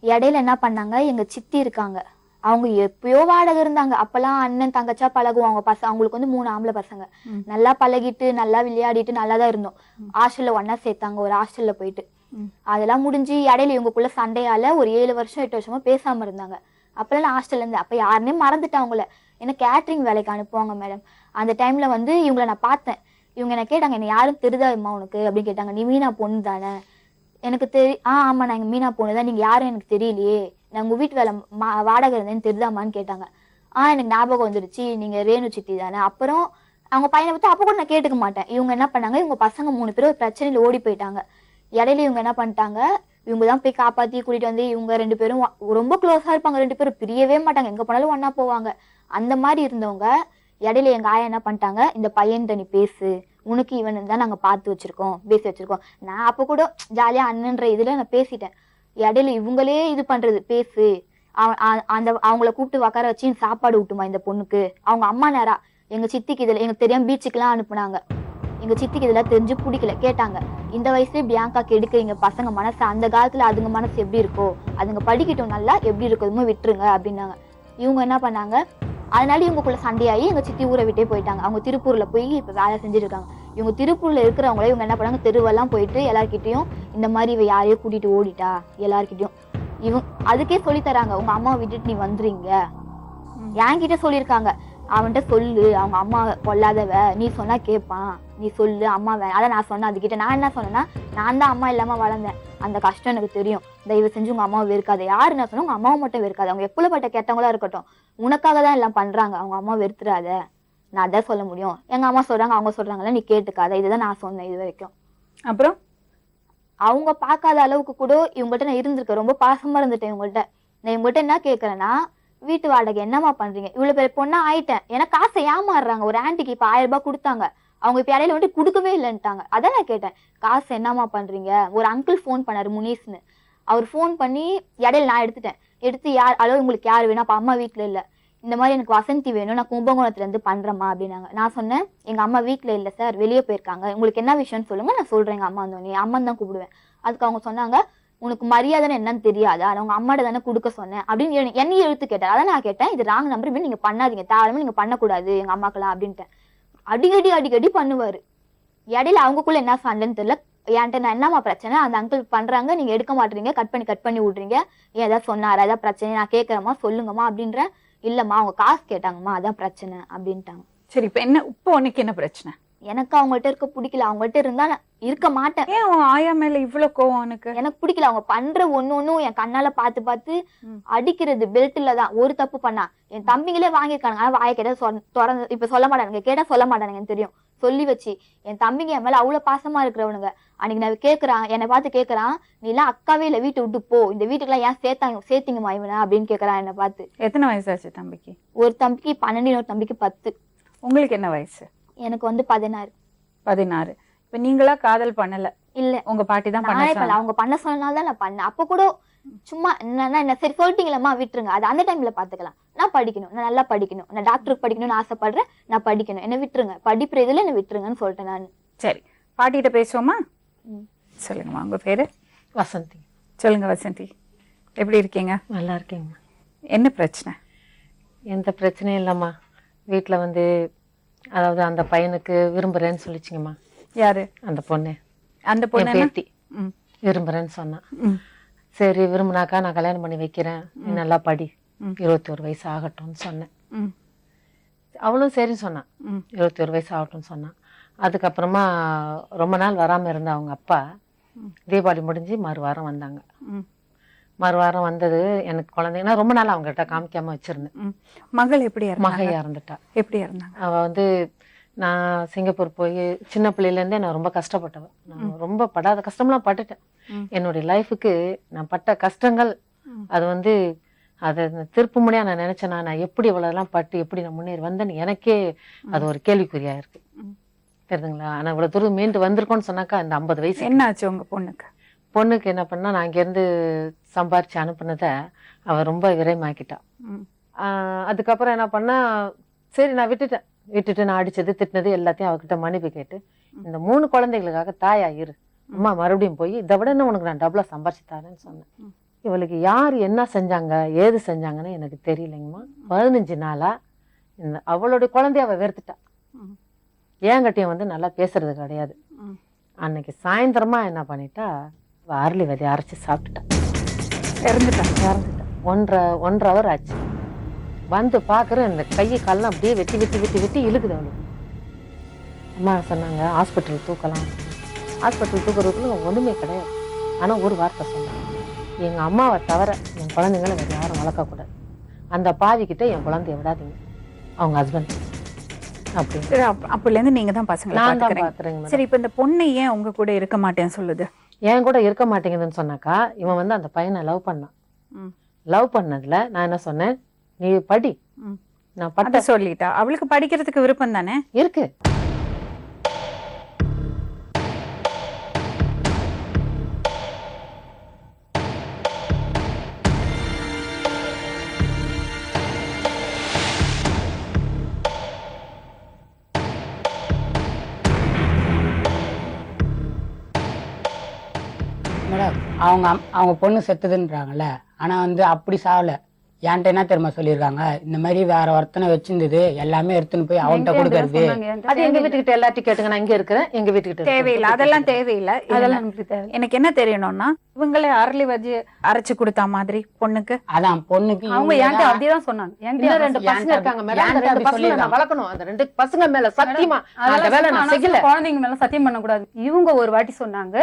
இடையில என்ன பண்ணாங்க, எங்க சித்தி இருக்காங்க, அவங்க எப்பயோ வாடகை இருந்தாங்க. அப்பெல்லாம் அண்ணன் தங்கச்சா பழகுவாங்க. அவங்களுக்கு வந்து 3 ஆம்பளை பசங்க. நல்லா பழகிட்டு நல்லா விளையாடிட்டு நல்லா தான் இருந்தோம். ஹாஸ்டல்ல ஒன்னா சேர்த்தாங்க, ஒரு ஹாஸ்டல்ல போயிட்டு. அதெல்லாம் முடிஞ்சு இடையில இவங்களுக்குள்ள சண்டையால ஒரு 7 வருஷம் 8 வருஷமா பேசாம இருந்தாங்க. அப்பெல்லாம் நான் ஹாஸ்டல்ல இருந்து, அப்ப யாருன்னே மறந்துட்டேன் அவங்கள. என்ன கேட்டரிங் வேலைக்கு அனுப்புவாங்க மேடம். அந்த டைம்ல வந்து இவங்களை நான் பார்த்தேன். இவங்க என்ன கேட்டாங்க, என்ன யாரும் தெரியுதாம்மா உனக்கு அப்படின்னு கேட்டாங்க. நீ மீனா பொண்ணு தானே? எனக்கு ஆமா நான் எங்க மீனா பொண்ணு தான். நீங்க யாரும் எனக்கு தெரியலையே, நான் உங்க வீட்டு வேலை வாடகை இருந்தேன்னு தெரியுதாமான்னு கேட்டாங்க. எனக்கு ஞாபகம் வந்துடுச்சு, நீங்க ரேணு சித்தி தானே. அப்புறம் அவங்க பையனை பத்தி அப்ப கூட நான் கேட்டுக்க மாட்டேன். இவங்க என்ன பண்ணாங்க, இவங்க பசங்க 3 பேரும் ஒரு பிரச்சனையில ஓடி போயிட்டாங்க. இடையில இவங்க என்ன பண்ணிட்டாங்க, இவங்கதான் போய் காப்பாத்தி கூட்டிட்டு வந்து, இவங்க 2 பேரும் ரொம்ப க்ளோஸா இருப்பாங்க. 2 பேரும் பிரியவே மாட்டாங்க, எங்க போனாலும் ஒன்னா போவாங்க. அந்த மாதிரி இருந்தவங்க இடையில எங்க ஆயா என்ன பண்ணிட்டாங்க, இந்த பையன் நீ பேசு, உனக்கு இவனு தான் நாங்க பார்த்து வச்சிருக்கோம், பேசி வச்சிருக்கோம். நான் அப்ப கூட ஜாலியா அண்ணன்ற இதுல நான் பேசிட்டேன். இடையில இவங்களே இது பண்றது, பேசு, அந்த அவங்கள கூப்பிட்டு உட்கார வச்சு சாப்பாடு விட்டுமா இந்த பொண்ணுக்கு. அவங்க அம்மா நேரா எங்க சித்திக்கு இதுல எனக்கு தெரியாம பீச்சுக்கெல்லாம் அனுப்புனாங்க. எங்க சித்திக்கு இதெல்லாம் தெரிஞ்சு பிடிக்கல, கேட்டாங்க, இந்த வயசுல பியாங்காக்கு எடுக்கிறீங்க பசங்க மனசு, அந்த காலத்துல அதுங்க மனசு எப்படி இருக்கோ, அதுங்க படிக்கட்டும், நல்லா எப்படி இருக்கோமோ விட்டுருங்க அப்படின்னாங்க. இவங்க என்ன பண்ணாங்க, அதனால இவங்களுக்குள்ள சண்டையாகி எங்க சித்தி ஊரை விட்டே போயிட்டாங்க. அவங்க திருப்பூர்ல போய் இப்ப வேலை செஞ்சுட்டு இருக்காங்க. இவங்க திருப்பூர்ல இருக்கிறவங்களே இவங்க என்ன பண்ணாங்க, தெருவெல்லாம் போயிட்டு எல்லார்கிட்டையும் இந்த மாதிரி இவ யாரையோ கூட்டிட்டு ஓடிட்டா எல்லார்கிட்டயும். அதுக்கே சொல்லி தராங்க, உங்க அம்மாவை விட்டுட்டு நீ வந்துறீங்க. என்கிட்ட சொல்லியிருக்காங்க, அவன்கிட்ட சொல்லு, அவங்க அம்மா கொல்லாதவ, நீ சொன்னா கேட்பான், நீ சொல்லு அம்மா அதான் நான் சொன்னேன். அதுக்கிட்ட நான் என்ன சொன்னேன்னா, நான் தான் அம்மா இல்லாம வளர்ந்தேன், அந்த கஷ்டம் எனக்கு தெரியும், தயவு செஞ்சு உங்க அம்மாவை வெறுக்காது. யாரு நான் சொன்னா, உங்க அம்மாவை மட்டும் வெறுக்காது, அவங்க எப்படிப்பட்ட கெட்டவங்களா இருக்கட்டும், உனக்காக தான் எல்லாம் பண்றாங்க, அவங்க அம்மா வெறுத்துறாத, நான் அதான் சொல்ல முடியும். எங்க அம்மா சொல்றாங்க, அவங்க சொல்றாங்கல்ல, நீ கேட்டுக்காத, இதுதான் நான் சொன்னேன் இது வரைக்கும். அப்புறம் அவங்க பார்க்காத அளவுக்கு கூட இவங்ககிட்ட நான் இருந்திருக்கேன், ரொம்ப பாசமா இருந்துட்டேன் இவங்கள்ட்ட. நான் இவங்ககிட்ட என்ன கேட்கறேன்னா, வீட்டு வாடகை என்னமா பண்றீங்க, இவ்வளவு பேர் பொண்ணா ஆயிட்டேன், ஏன்னா காசை ஏமாறுறாங்க. ஒரு ஆன்டிக்கு இப்ப 1000 ரூபாய் கொடுத்தாங்க, அவங்க இப்ப இடையில வந்து கொடுக்கவே இல்லைன்ட்டாங்க. அதான் நான் கேட்டேன், காசு என்னமா பண்றீங்க. ஒரு அங்கிள் ஃபோன் பண்ணாரு, முனீஸ்னு, அவர் ஃபோன் பண்ணி இடையில நான் எடுத்து யார் அளவு உங்களுக்கு யார் வேணும், அப்ப அம்மா வீட்டுல இல்ல, இந்த மாதிரி எனக்கு வசந்தி வேணும், நான் கும்பகோணத்துல இருந்து பண்றேம்மா அப்படின்னாங்க. நான் சொன்னேன், எங்க அம்மா வீட்டுல இல்ல சார், வெளியே போயிருக்காங்க, உங்களுக்கு என்ன விஷயம்னு சொல்லுங்க, நான் சொல்றேன். எங்க அம்மா வந்தோடனே அம்மா தான் கூப்பிடுவேன். அதுக்கு அவங்க சொன்னாங்க, உனக்கு மரியாதைன்னு என்னன்னு தெரியாதா, அவங்க அம்மாட்ட தானே கொடுக்க சொன்னேன் அப்படின்னு என்னையும் எழுத்து கேட்டார். அதான் நான் கேட்டேன், இது ராங் நம்பர், இப்படி நீங்க பண்ணாதீங்க, தாராளமா நீங்க பண்ணக்கூடாது எங்க அம்மாக்கெல்லாம் அப்படின்ட்டேன். அடிக்கடி பண்ணுவாரு. இடையில அவங்களுக்குள்ள என்ன சண்டைன்னு தெரியல, என்கிட்ட நான் என்னம்மா பிரச்சனை, அந்த அங்கிள் பண்றாங்க, நீங்க எடுக்க மாட்டீங்க, கட் பண்ணி விடுறீங்க, ஏன் ஏதாவது சொன்னாரா, ஏதாவது பிரச்சனை, நான் கேட்கறேம்மா சொல்லுங்கம்மா அப்படின்ற. இல்லம்மா அவங்க காசு கேட்டாங்கம்மா, அதான் பிரச்சனை அப்படின்ட்டாங்க. சரி, இப்போ உனக்கு என்ன பிரச்சனை? எனக்கு அவங்கள்ட்ட இருக்க பிடிக்கல, அவங்கள்ட்ட இருந்தா நான் இருக்க மாட்டேன். ஏன் உன் ஆயா மேல இவ்வளவு கோவம் உனக்கு? எனக்கு பிடிக்கல, அவங்க பண்ற ஒன்னும் என் கண்ணால பார்த்து அடிக்கிறது. பெல்ட்ல தான் ஒரு தப்பு பண்ணா, என் தம்பிங்களே வாங்கியிருக்கானுங்க, ஆனா வாயை கேட்டா திறந்து இப்ப சொல்ல மாட்டானுங்க, கேட்டா சொல்ல மாட்டானுங்க, எனக்கு தெரியும். சொல்லி வச்சு என் தம்பிங்க என் மேல அவ்வளவு பாசமா இருக்கிறவனுங்க. அன்னைக்கு நான் கேக்குறான், என்னை பார்த்து கேக்குறான், நீ எல்லாம் அக்காவே இல்ல, வீட்டை விட்டு போ, இந்த வீட்டுக்குலாம் ஏன் சேர்த்தீங்கம்மா இவனை அப்படின்னு கேக்குறான் என்னை பார்த்து. எத்தனை வயசாச்சு தம்பிக்கு? ஒரு தம்பிக்கு 12, இன்னொரு தம்பிக்கு 10. உங்களுக்கு என்ன வயசு? எனக்கு வந்து 16. 16. இப்ப நீங்களா காதல் பண்ணல? இல்ல, உங்க பாட்டி தான் நானே பண்ணல, அவங்க பண்ண சொன்னனால்தான் நான் பண்ணேன். அப்ப கூட சும்மா என்ன சரி சொல்லிட்டீங்களம்மா விட்டுருங்க, அது அந்த டைம்ல பாத்துக்கலாம், நான் படிக்கணும், நான் நல்லா படிக்கணும், நான் டாக்டருக்கு படிக்கணும்னு ஆசைப்படுறேன், நான் படிக்கணும், என்ன விட்டுருங்க, படிப்புற இதுல என்ன விட்டுருங்கன்னு சொல்லிட்டேன் நான். சரி, பாட்டிகிட்ட பேசுவோமா? சொல்லுங்கம்மா, உங்க பேரு? வசந்தி. சொல்லுங்க வசந்தி, எப்படி இருக்கீங்க? நல்லா இருக்கேங்கம்மா. என்ன பிரச்சனை? எந்த பிரச்சனையும் இல்லைம்மா. வீட்டில் வந்து அதாவது அந்த பையனுக்கு விரும்புகிறேன்னு சொல்லிச்சிங்கம்மா. யாரு அந்த பொண்ணு? அந்த பொண்ணு பேத்தி விரும்புகிறேன்னு சொன்னான். சரி விரும்பினாக்கா நான் கல்யாணம் பண்ணி வைக்கிறேன், நீ நல்லா படி, 21 வயசு ஆகட்டும்னு சொன்னேன். அவளும் சரின்னு சொன்னான், 21 வயசு ஆகட்டும்னு சொன்னான். அதுக்கப்புறமா ரொம்ப நாள் வராமல் இருந்த அவங்க அப்பா தீபாவளி முடிஞ்சு மறுவாரம் வந்தாங்க. மறுவாரம் வந்தது, எனக்கு குழந்தைங்கன்னா ரொம்ப நாள் அவங்ககிட்ட காமிக்காம வச்சிருந்தேன். மகள் எப்படி மகையா இருந்துட்டா. எப்படி இருந்தாங்க? அவ வந்து நான் சிங்கப்பூர் போய் சின்ன பிள்ளையிலேருந்தே நான் ரொம்ப கஷ்டப்பட்டவன். நான் ரொம்ப படாத கஷ்டம்லாம் பட்டுட்டேன். என்னுடைய லைஃபுக்கு நான் பட்ட கஷ்டங்கள் அது வந்து அதை திருப்ப முடியாது நான் நினைச்சேன். நான் எப்படி இவ்வளோலாம் பட்டு எப்படி நான் முன்னேறி வந்தேன்னு எனக்கே அது ஒரு கேள்விக்குறியா இருக்கு, தெரியுதுங்களா? ஆனால் இவ்வளோ தூரம் மீண்டு வந்திருக்கோன்னு சொன்னாக்கா இந்த 50 வயசு. என்ன ஆச்சு உங்க பொண்ணுக்கு? பொண்ணுக்கு என்ன பண்ணா, நான் இங்கேருந்து சம்பாரிச்சு அனுப்புனதை அவள் ரொம்ப விரயமாக்கிட்டான். அதுக்கப்புறம் என்ன பண்ணா, சரி நான் விட்டுட்டு நான் அடிச்சது திட்டினது எல்லாத்தையும் அவகிட்ட மன்னிப்பு கேட்டு, இந்த 3 குழந்தைகளுக்காக தாயா இரு, அம்மா மறுபடியும் போய் இதை விட என்ன உனக்கு நான் டபுளா சம்பாரிச்சு தரேன்னு சொன்னேன். இவளுக்கு யார் என்ன செஞ்சாங்க ஏது செஞ்சாங்கன்னு எனக்கு தெரியலைங்கம்மா. 15 நாளா இந்த அவளுடைய குழந்தைய அவ வெறுத்துட்டா. ஏங்கட்டியும் வந்து நல்லா பேசுறது கிடையாது. அன்னைக்கு சாயந்தரமா என்ன பண்ணிட்டா, அரளி விதையை அரைச்சி சாப்பிட்டுட்டா, இறந்துட்டா. 1.5 ஹவர் ஆச்சு. வந்து பார்க்குறேன், இந்த கையை காலெல்லாம் அப்படியே வெட்டி இழுக்குது அவளுக்கு. அம்மா சொன்னாங்க ஹாஸ்பிட்டல் தூக்கலாம். ஹாஸ்பிட்டல் தூக்குறதுக்குள்ள ஒன்றுமே கிடையாது. ஆனால் ஒரு வார்த்தை சொன்னாங்க, எங்கள் அம்மாவை தவிர என் குழந்தைங்களை வேறு யாரும் வளர்க்கக்கூடாது, அந்த பாவிக்கிட்ட என் குழந்தைய விடாதீங்க, அவங்க ஹஸ்பண்ட் அப்படின்னு. அப்போலேருந்து நீங்க தான் பசங்களை நான் தான் பார்க்குறேங்க. சரி, இப்போ இந்த பொண்ணு ஏன் உங்க கூட இருக்க மாட்டேன்னு சொல்லுது? என் கூட இருக்க மாட்டேங்குதுன்னு சொன்னாக்கா, இவன் வந்து அந்த பையனை லவ் பண்ணான். லவ் பண்ணதுல நான் என்ன சொன்னேன், நீ படி, நான் பட்ட சொல்லிட்டா. அவளுக்கு படிக்கிறதுக்கு விருப்பம் தானே இருக்கு. மேடம் அவங்க பொண்ணு செத்துதுன்றாங்கல்ல, ஆனால் வந்து அப்படி சாவலை. என்கிட்ட என்ன தெரியுமா சொல்லியிருக்காங்க, இந்த மாதிரி வேற ஒருத்தனை வச்சிருந்தது எல்லாமே எடுத்துன்னு போய் அவன்கிட்ட கொடுக்கறது. அது எங்க வீட்டுக்கிட்ட எல்லாத்தையும் கேட்டுங்க, நான் இங்க இருக்கிறேன், எங்க வீட்டுக்கிட்ட தேவையில்லை, அதெல்லாம் தேவையில்லை. அதெல்லாம் நமக்கு தேவை. எனக்கு என்ன தெரியணும்னா இவங்களே அரளி வச்சு அரைச்சு கொடுத்தா மாதிரி பொண்ணுக்கு அதான் பொண்ணுக்கு அவங்க இவங்க என்கிட்ட தான் அப்படிதான் சொன்னாங்க. இன்னும் என்கிட்ட 2 பசங்க இருக்காங்க மேடம், அந்த ஏன்ட்ட 2 அப்படி பசங்க நான் சொல்லிருக்காங்க. வளர்க்கணும். அந்த 2 பசங்க மேல சத்தியமா அந்த அதெல்லாம் வேலை நான் ஆனா செய்யல. குழந்தைங்க மேல சத்தியம் பண்ணக்கூடாது. இவங்க ஒரு வாட்டி சொன்னாங்க,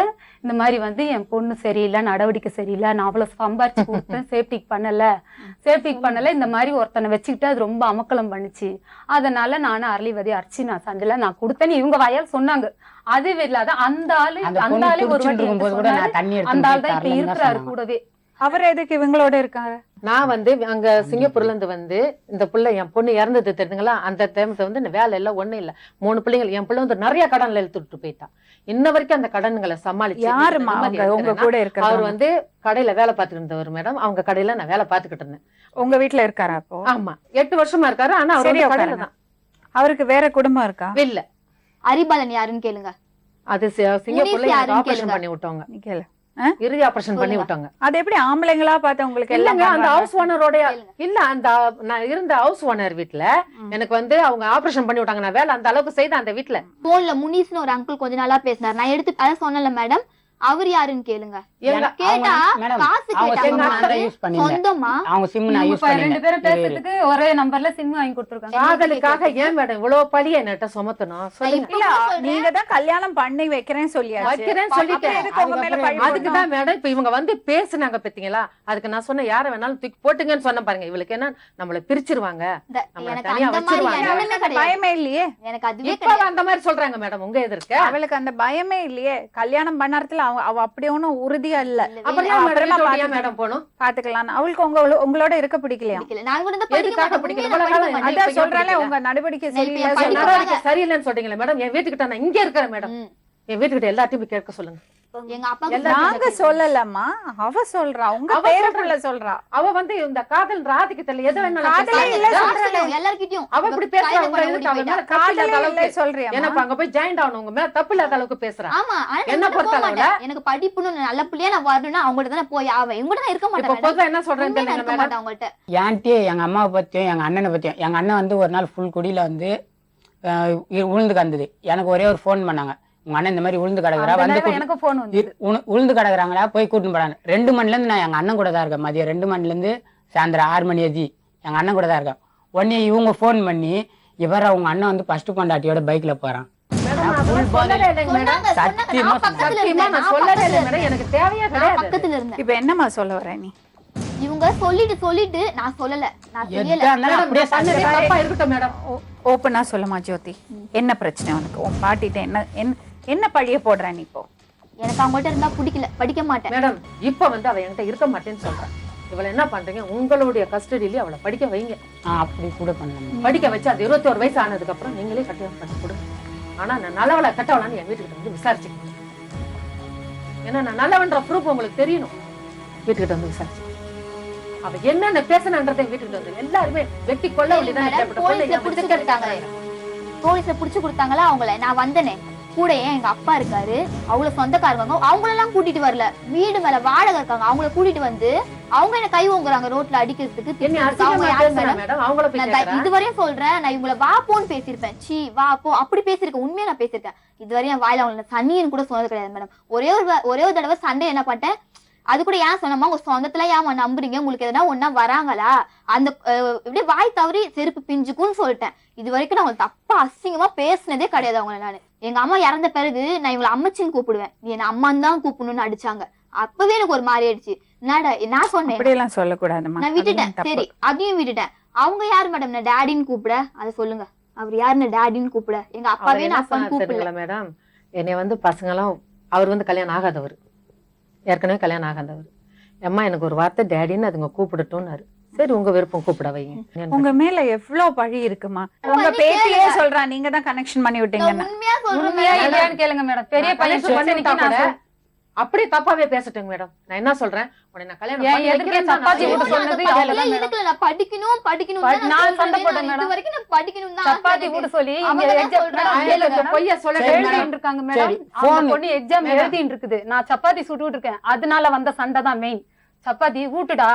இந்த மாதிரி வந்து என் பொண்ணு சரியில்லை, நடவடிக்கை சரியில்லை, நான் அவ்வளவு சம்பாரிச்சு கொடுத்தேன், சேஃப்டிக்கு பண்ணல, இந்த மாதிரி ஒருத்தனை வச்சுக்கிட்டு அது ரொம்ப அமக்கலம் பண்ணுச்சு, அதனால நானும் அரளிவதி அரைச்சி நான் சண்டையில நான் கொடுத்தேன்னு இவங்க வாயால் சொன்னாங்க. அது இல்லாத அந்த ஆளு அந்த அந்த பொண்ணு ஆளே ஒரு குடிச்சிட்டு வாட்டி இருக்கும்போது கூட சொன்னாரு, நான் தண்ணி அந்த ஆள் எடுத்து தான் இப்ப தரலன்னு தான் இருக்கிறாரு சொன்னாங்க. கூடவே. அவர் எதுக்கு இவங்களோட இருக்காரு? நான் வந்து அங்க சிங்கப்பூர்ல இருந்து வந்து இந்த புள்ள என் பொண்ணு இறந்தது தெரியுங்களா, அந்த டைம்ல வந்து இந்த வேலை எல்லாம் ஒண்ணும் இல்ல, 3 பிள்ளைங்க, என் பிள்ளை வந்து நிறைய கடன்ல இழுத்துட்டு போயிட்டான். இன்ன வரைக்கும் அந்த கடன்களை சமாளிச்சு யாருமா நிம்மதியா அவங்க உங்க இருக்கிறேன்னா, கூட இருக்காரு? அவர் வந்து கடையில வேலை பார்த்துட்டு இருந்தவர் மேடம். அவங்க கடையில நான் வேலை பார்த்துக்கிட்டு இருந்தேன். உங்க வீட்டுல இருக்காரா அப்போ? ஆமா, 8 வருஷமா இருக்காரு. ஆனா அவர் சரி, வந்து கடையில உட்காருங்க. தான் அவருக்கு வேற குடும்பம் இருக்கா? இல்ல. அரிபாலன் யாருன்னு கேளுங்க. அது சிங்கப்பூர்ல யாருன்னு ஆபரேஷன் கேளுங்க. பண்ணி விட்டாங்க, நீ கேளு. இறுதி ஆபரேஷன் பண்ணி சொல்லுங்க. விட்டாங்க. அது எப்படி ஆம்பளைங்களா பார்த்து உங்களுக்கு எல்லாம் இல்லங்க, அந்த பண்றாங்க? ஹவுஸ் ஓனரோட கேளுங்க. இல்ல, அந்த நான் இருந்த ஹவுஸ் ஓனர் வீட்ல எனக்கு வந்து அவங்க ஆபரேஷன் பண்ணி விட்டாங்க. நான் வேலை அந்த அளவுக்கு செய்தேன் அந்த வீட்ல. போன்ல முனிஸ்னு ஒரு அங்கிள் கொஞ்ச நாளா பேசினார். நான் எடுத்து அதான் சொன்னல மேடம், அவர் யாருன்னு கேளுங்க. எங்க கேட்டா மேடம், காசு அவங்க கேட்டாங்க. சிம் நான் தான் யூஸ் பண்ணிருந்தேன். சொந்தமா அவங்க சிம் நான் யூஸ் இப்ப 2 பண்ணிருந்தேன். பேரும் பேசுறதுக்கு ஒரே நம்பர்ல சிம் வாங்கி கொடுத்துருக்காங்க. காதலுக்காக ஏன் மேடம் இவ்வளவு பழிய என்கிட்ட சுமத்தணும் சொல்லுங்க. இல்ல, நீங்க தான் கல்யாணம் பண்ணி வைக்கிறேன்னு சொல்லியாச்சு. வைக்கிறேன்னு சொல்லிட்டேன். அப்புறம் எதுக்கு உங்க மேல பழி போடணும்? அதுக்குதான் மேடம் இப்ப இவங்க வந்து பேசுனாங்க பாத்தீங்களா, அதுக்கு நான் சொன்ன யார வேணாலும் தூக்கி போட்டுங்கன்னு சொன்ன பாருங்க. இவளுக்கு என்ன நம்மள பிரிச்சிருவாங்க, நம்மள எனக்கு தனியா அந்த மாதிரி வச்சிருவாங்க. எண்ணமே அவளுக்கு அந்த கிடையாது. பயமே இல்லையே. எனக்கு அதுவே இப்ப கிடையாது. அந்த மாதிரி சொல்றாங்க மேடம் உங்க எதிர்க்க. அவளுக்கு அந்த பயமே இல்லையே. கல்யாணம் பண்ணறதுல அவ அப்படி ஒண்ணும் உறுதியா இல்ல. அப்புறம் ஏன் மேடம் வீட்டோட ஏன் மேடம் போகணும்? பாத்துக்கலாம். அவளுக்கு உங்களோட இருக்க பிடிக்கலையா? பிடிக்கல. நான் கூட இந்த படிக்க எதுக்காக மாட்டேன். பிடிக்கல? உண்மையில இவ்வளவு படிக்க காலம் மாட்டேன். அதான் சொல்றாளே, உங்க நடவடிக்கை சரியில்லை. இப்ப என் படிக்க நடவடிக்கை சரியில்லைன்னு சொல்றீங்களே மேடம். என் வீட்டுக்கிட்ட நான் இங்க இருக்கிறேன் மேடம். ம். என் வீட்டுக்கிட்ட எல்லாத்தையும் போய் கேட்க சொல்லுங்க. எங்க அப்பா நாங்க சொல்லலம்மா, அவ சொல்றா, உங்க அவ பேரப்புள்ள சொல்றா. அவ வந்து இந்த காதல் ராதிக்கத்துல எது வேணாலும் காதலே பேசலாம். இல்ல நான் சொல்றேன். சொல்றேன். எல்லார்கிட்டயும் அவ இப்படி பேசுறா, உங்க எதுக்கு அவ மேல தப்பு இல்லாத காதலே அளவுக்கு இல்ல சொல்றியா? எனக்கு அங்க போய் ஜாயிண்ட் ஆகணும், உங்க மேல தப்பு இல்லாத அளவுக்கு பேசுறா. ஆமா, ஆனா என்ன நான் பொறுத்த போக அளவுல? மாட்டேன். எனக்கு படிப்புன்னு நல்ல பிள்ளையா நான் வரணும்னா அவங்கள்ட்ட தானே போய் ஆவேன். இவங்கள்ட்ட நான் இருக்க இப்ப மாட்டேன். பொதுவா என்ன சொல்றேன்னு உண்மையா நான் தெரியல இருக்க மேடம். மாட்டேன் அவங்கள்ட்ட. என்கிட்டயே எங்க அம்மாவை பத்தியும் எங்க அண்ணனை பத்தியும், எங்க அண்ணன் வந்து ஒரு நாள் ஃபுல் குடியில வந்து உளுந்து கந்தது. எனக்கு ஒரே ஒரு ஃபோன் பண்ணாங்க, உங்க அண்ணன் இந்த மாதிரி உளுந்து கிடக்குறா, அந்த வந்து நேரம் எனக்கு போன் வந்து உளுந்து கிடக்குறாங்களா, போய் கூட்டின்னு போறாங்க. 2 மணில இருந்து நான் எங்க அண்ணன் கூட தான் இருக்கேன். மதியம் 2 மணில இருந்து சாயந்தரம் 6 மணி ஆச்சு எங்க அண்ணன் கூட தான் இருக்கேன். உடனே இவங்க ஃபோன் பண்ணி, இவர உங்க அண்ணன் வந்து ஃபர்ஸ்ட் பொண்டாட்டியோட பைக்ல போறான். மேடம், நான் அதெல்லாம் சொல்லவே இல்லைங்க மேடம். சொன்னாங்க, சொன்னாங்க. சத்தியமா நான் பக்கத்துல சத்தியமா இருந்தேன். நான் நான் சொல்லவே பக்கத்துல இல்லை மேடம். இருந்தேன். எனக்கு தேவையே நான் கிடையாது. பக்கத்துல இருந்தேன். இப்ப என்னம்மா சொல்ல வர நீ? இவங்க சொல்லிட்டு நான் சொல்லல, நான் செய்யல. எதா இருந்தாலும் அப்படியே பண்ணதே சாப்பிடுறேன். தப்பா இருக்கட்டும் மேடம். ஓப்பனா சொல்லுமா ஜோதி, என்ன பிரச்சனை உனக்கு? உன் பாட்டிட்ட என்ன பழிய போடுற நீ இப்போ? எனக்கு அவங்கள்ட்ட இருந்தா பிடிக்கல, படிக்க மாட்டேன். மேடம் இப்ப வந்து அவ என்கிட்ட இருக்க மாட்டேன்னு சொல்றேன். இவளை என்ன பண்றீங்க, உங்களுடைய கஸ்டடியிலேயே அவளை படிக்க வைங்க. அப்படி கூட பண்ணலாம். படிக்க வச்சு அது 21 வயசு ஆனதுக்கு அப்புறம் நீங்களே கட்டியம் பண்ணி கொடுங்க. ஆனா நான் நல்லவளை கட்டவளான்னு என் வீட்டுக்கிட்ட வந்து விசாரிச்சுக்கணும். ஏன்னா நான் நல்லவன்ற ப்ரூஃப் உங்களுக்கு தெரியணும். வீட்டுக்கிட்ட வந்து விசாரிச்சு அவ என்னென்ன பேசினன்றதை வீட்டுக்கிட்ட வந்து எல்லாருமே வெட்டி கொள்ள மேடம், போலீஸ்ல புடிச்சு கொடுத்தாங்க. போலீஸ்ல புடிச்சு கொடுத்தாங்களா அவங்கள? நான் வந்தனே கூட, ஏன் எங்க அப்பா இருக்காரு, அவ்வளவு சொந்தக்காரங்க, அவங்களெல்லாம் கூட்டிட்டு வரல. வீடு மேல வாடகை இருக்காங்க, அவங்கள கூட்டிட்டு வந்து அவங்க என்ன கை ஓங்குறாங்க ரோட்ல அடிக்கிறதுக்கு. என்ன அவங்க யாரு மேடம்? மேடம் அவங்கள போய் நான் கேக்குறேன். இதுவரையும் சொல்றேன், நான் இவங்கள வா போன்னு பேசியிருப்பேன். சீ வா போ அப்படி பேசியிருக்கேன். உண்மையா நான் பேசியிருக்கேன். இதுவரையும் என் வாயில அவங்கள சனின்னு கூட சொன்னது கிடையாது மேடம். ஒரே ஒரு தடவை சண்டே என்ன பண்ணிட்டேன், அது கூட ஏன் சொன்னமா, உங்க சொந்தத்துல ஏன் நம்புறீங்க, உங்களுக்கு எதனா ஒன்னா வராங்களா, அந்த இப்படியே வாய் தவறி செருப்பு பிஞ்சுக்குன்னு சொல்லிட்டேன். இது வரைக்கும் நான் அவங்க தப்பா அசிங்கமா பேசினதே கிடையாது அவங்கள. நானு எங்க அம்மா இறந்த பிறகு நான் இவங்களை அம்மச்சின்னு கூப்பிடுவேன், நீ என்ன அம்மான்னு தான் கூப்பிடணும்னு அடிச்சாங்க. அப்பவே எனக்கு ஒரு மாதிரி ஆயிடுச்சு. நான் சொன்னேன், அப்படி எல்லாம் சொல்லக்கூடாதுமா. நான் விட்டுட்டேன். சரி, அதையும் விட்டுட்டேன். அவங்க யாரு மேடம் நான் டேடின்னு கூப்பிட? அதை சொல்லுங்க. அவர் யாருன்னு டேடின்னு கூப்பிட? எங்க அப்பாவே நான் அப்பான்னு கூப்பிடல மேடம். என்னை வந்து பசங்களும், அவர் வந்து கல்யாணம் ஆகாதவர், ஏற்கனவே கல்யாணம் ஆகாதவர். அம்மா எனக்கு ஒரு வார்த்தை டேடின்னு அதுங்க கூப்பிடட்டும்னாரு. சரி உங்க விருப்பம், கூப்பிட வைங்க. உங்க மேல எவ்வளவு பழி இருக்குமா? உங்க பேத்தியே சொல்றா நீங்க தான் கனெக்ஷன் பண்ணி விட்டீங்கன்னு. உண்மையா சொல்றேன் உண்மையா மேடம். இல்லையான்னு கேளுங்க மேடம். பெரிய பையன் பண்ணிட்டா கூட அப்படியே தப்பாவே பேசட்டுங்க மேடம். நான் என்ன சொல்றேன், உன்னை நான் கல்யாணம் ஏன் பண்ணி எதுக்கு வைக்கிறேன்னு தான் சப்பாத்தி நான் வீடு சொல்றேன். சொன்னது நான் அவ்வளவுதான் மேடம். இதுக்குள்ள நான் படிக்கணும் தான் நான் சொல்றேன். சண்டை போட்டேன் நான் மேடம். இது வரைக்கும் நான் படிக்கணும் தான் சப்பாத்தி ஆசை கூட எனக்கு. சொல்லி இங்க அவங்க தான் exam சொல்றாங்க. மேடம், நான் எனக்கு மேடம், பொய்யா சொல்லட்டேன் சரி, மேடம். எழுதிட்டு இருக்காங்க மேடம். சரி, அந்த phone. பொண்ணு எக்ஸாம் மேடம். எழுதிட்டு இருக்குது. நான் சப்பாத்தி சுட்டுட்டு இருக்கேன். அதனால வந்த சண்டை தான் மெயின். சப்பாத்தி ஊட்டுடா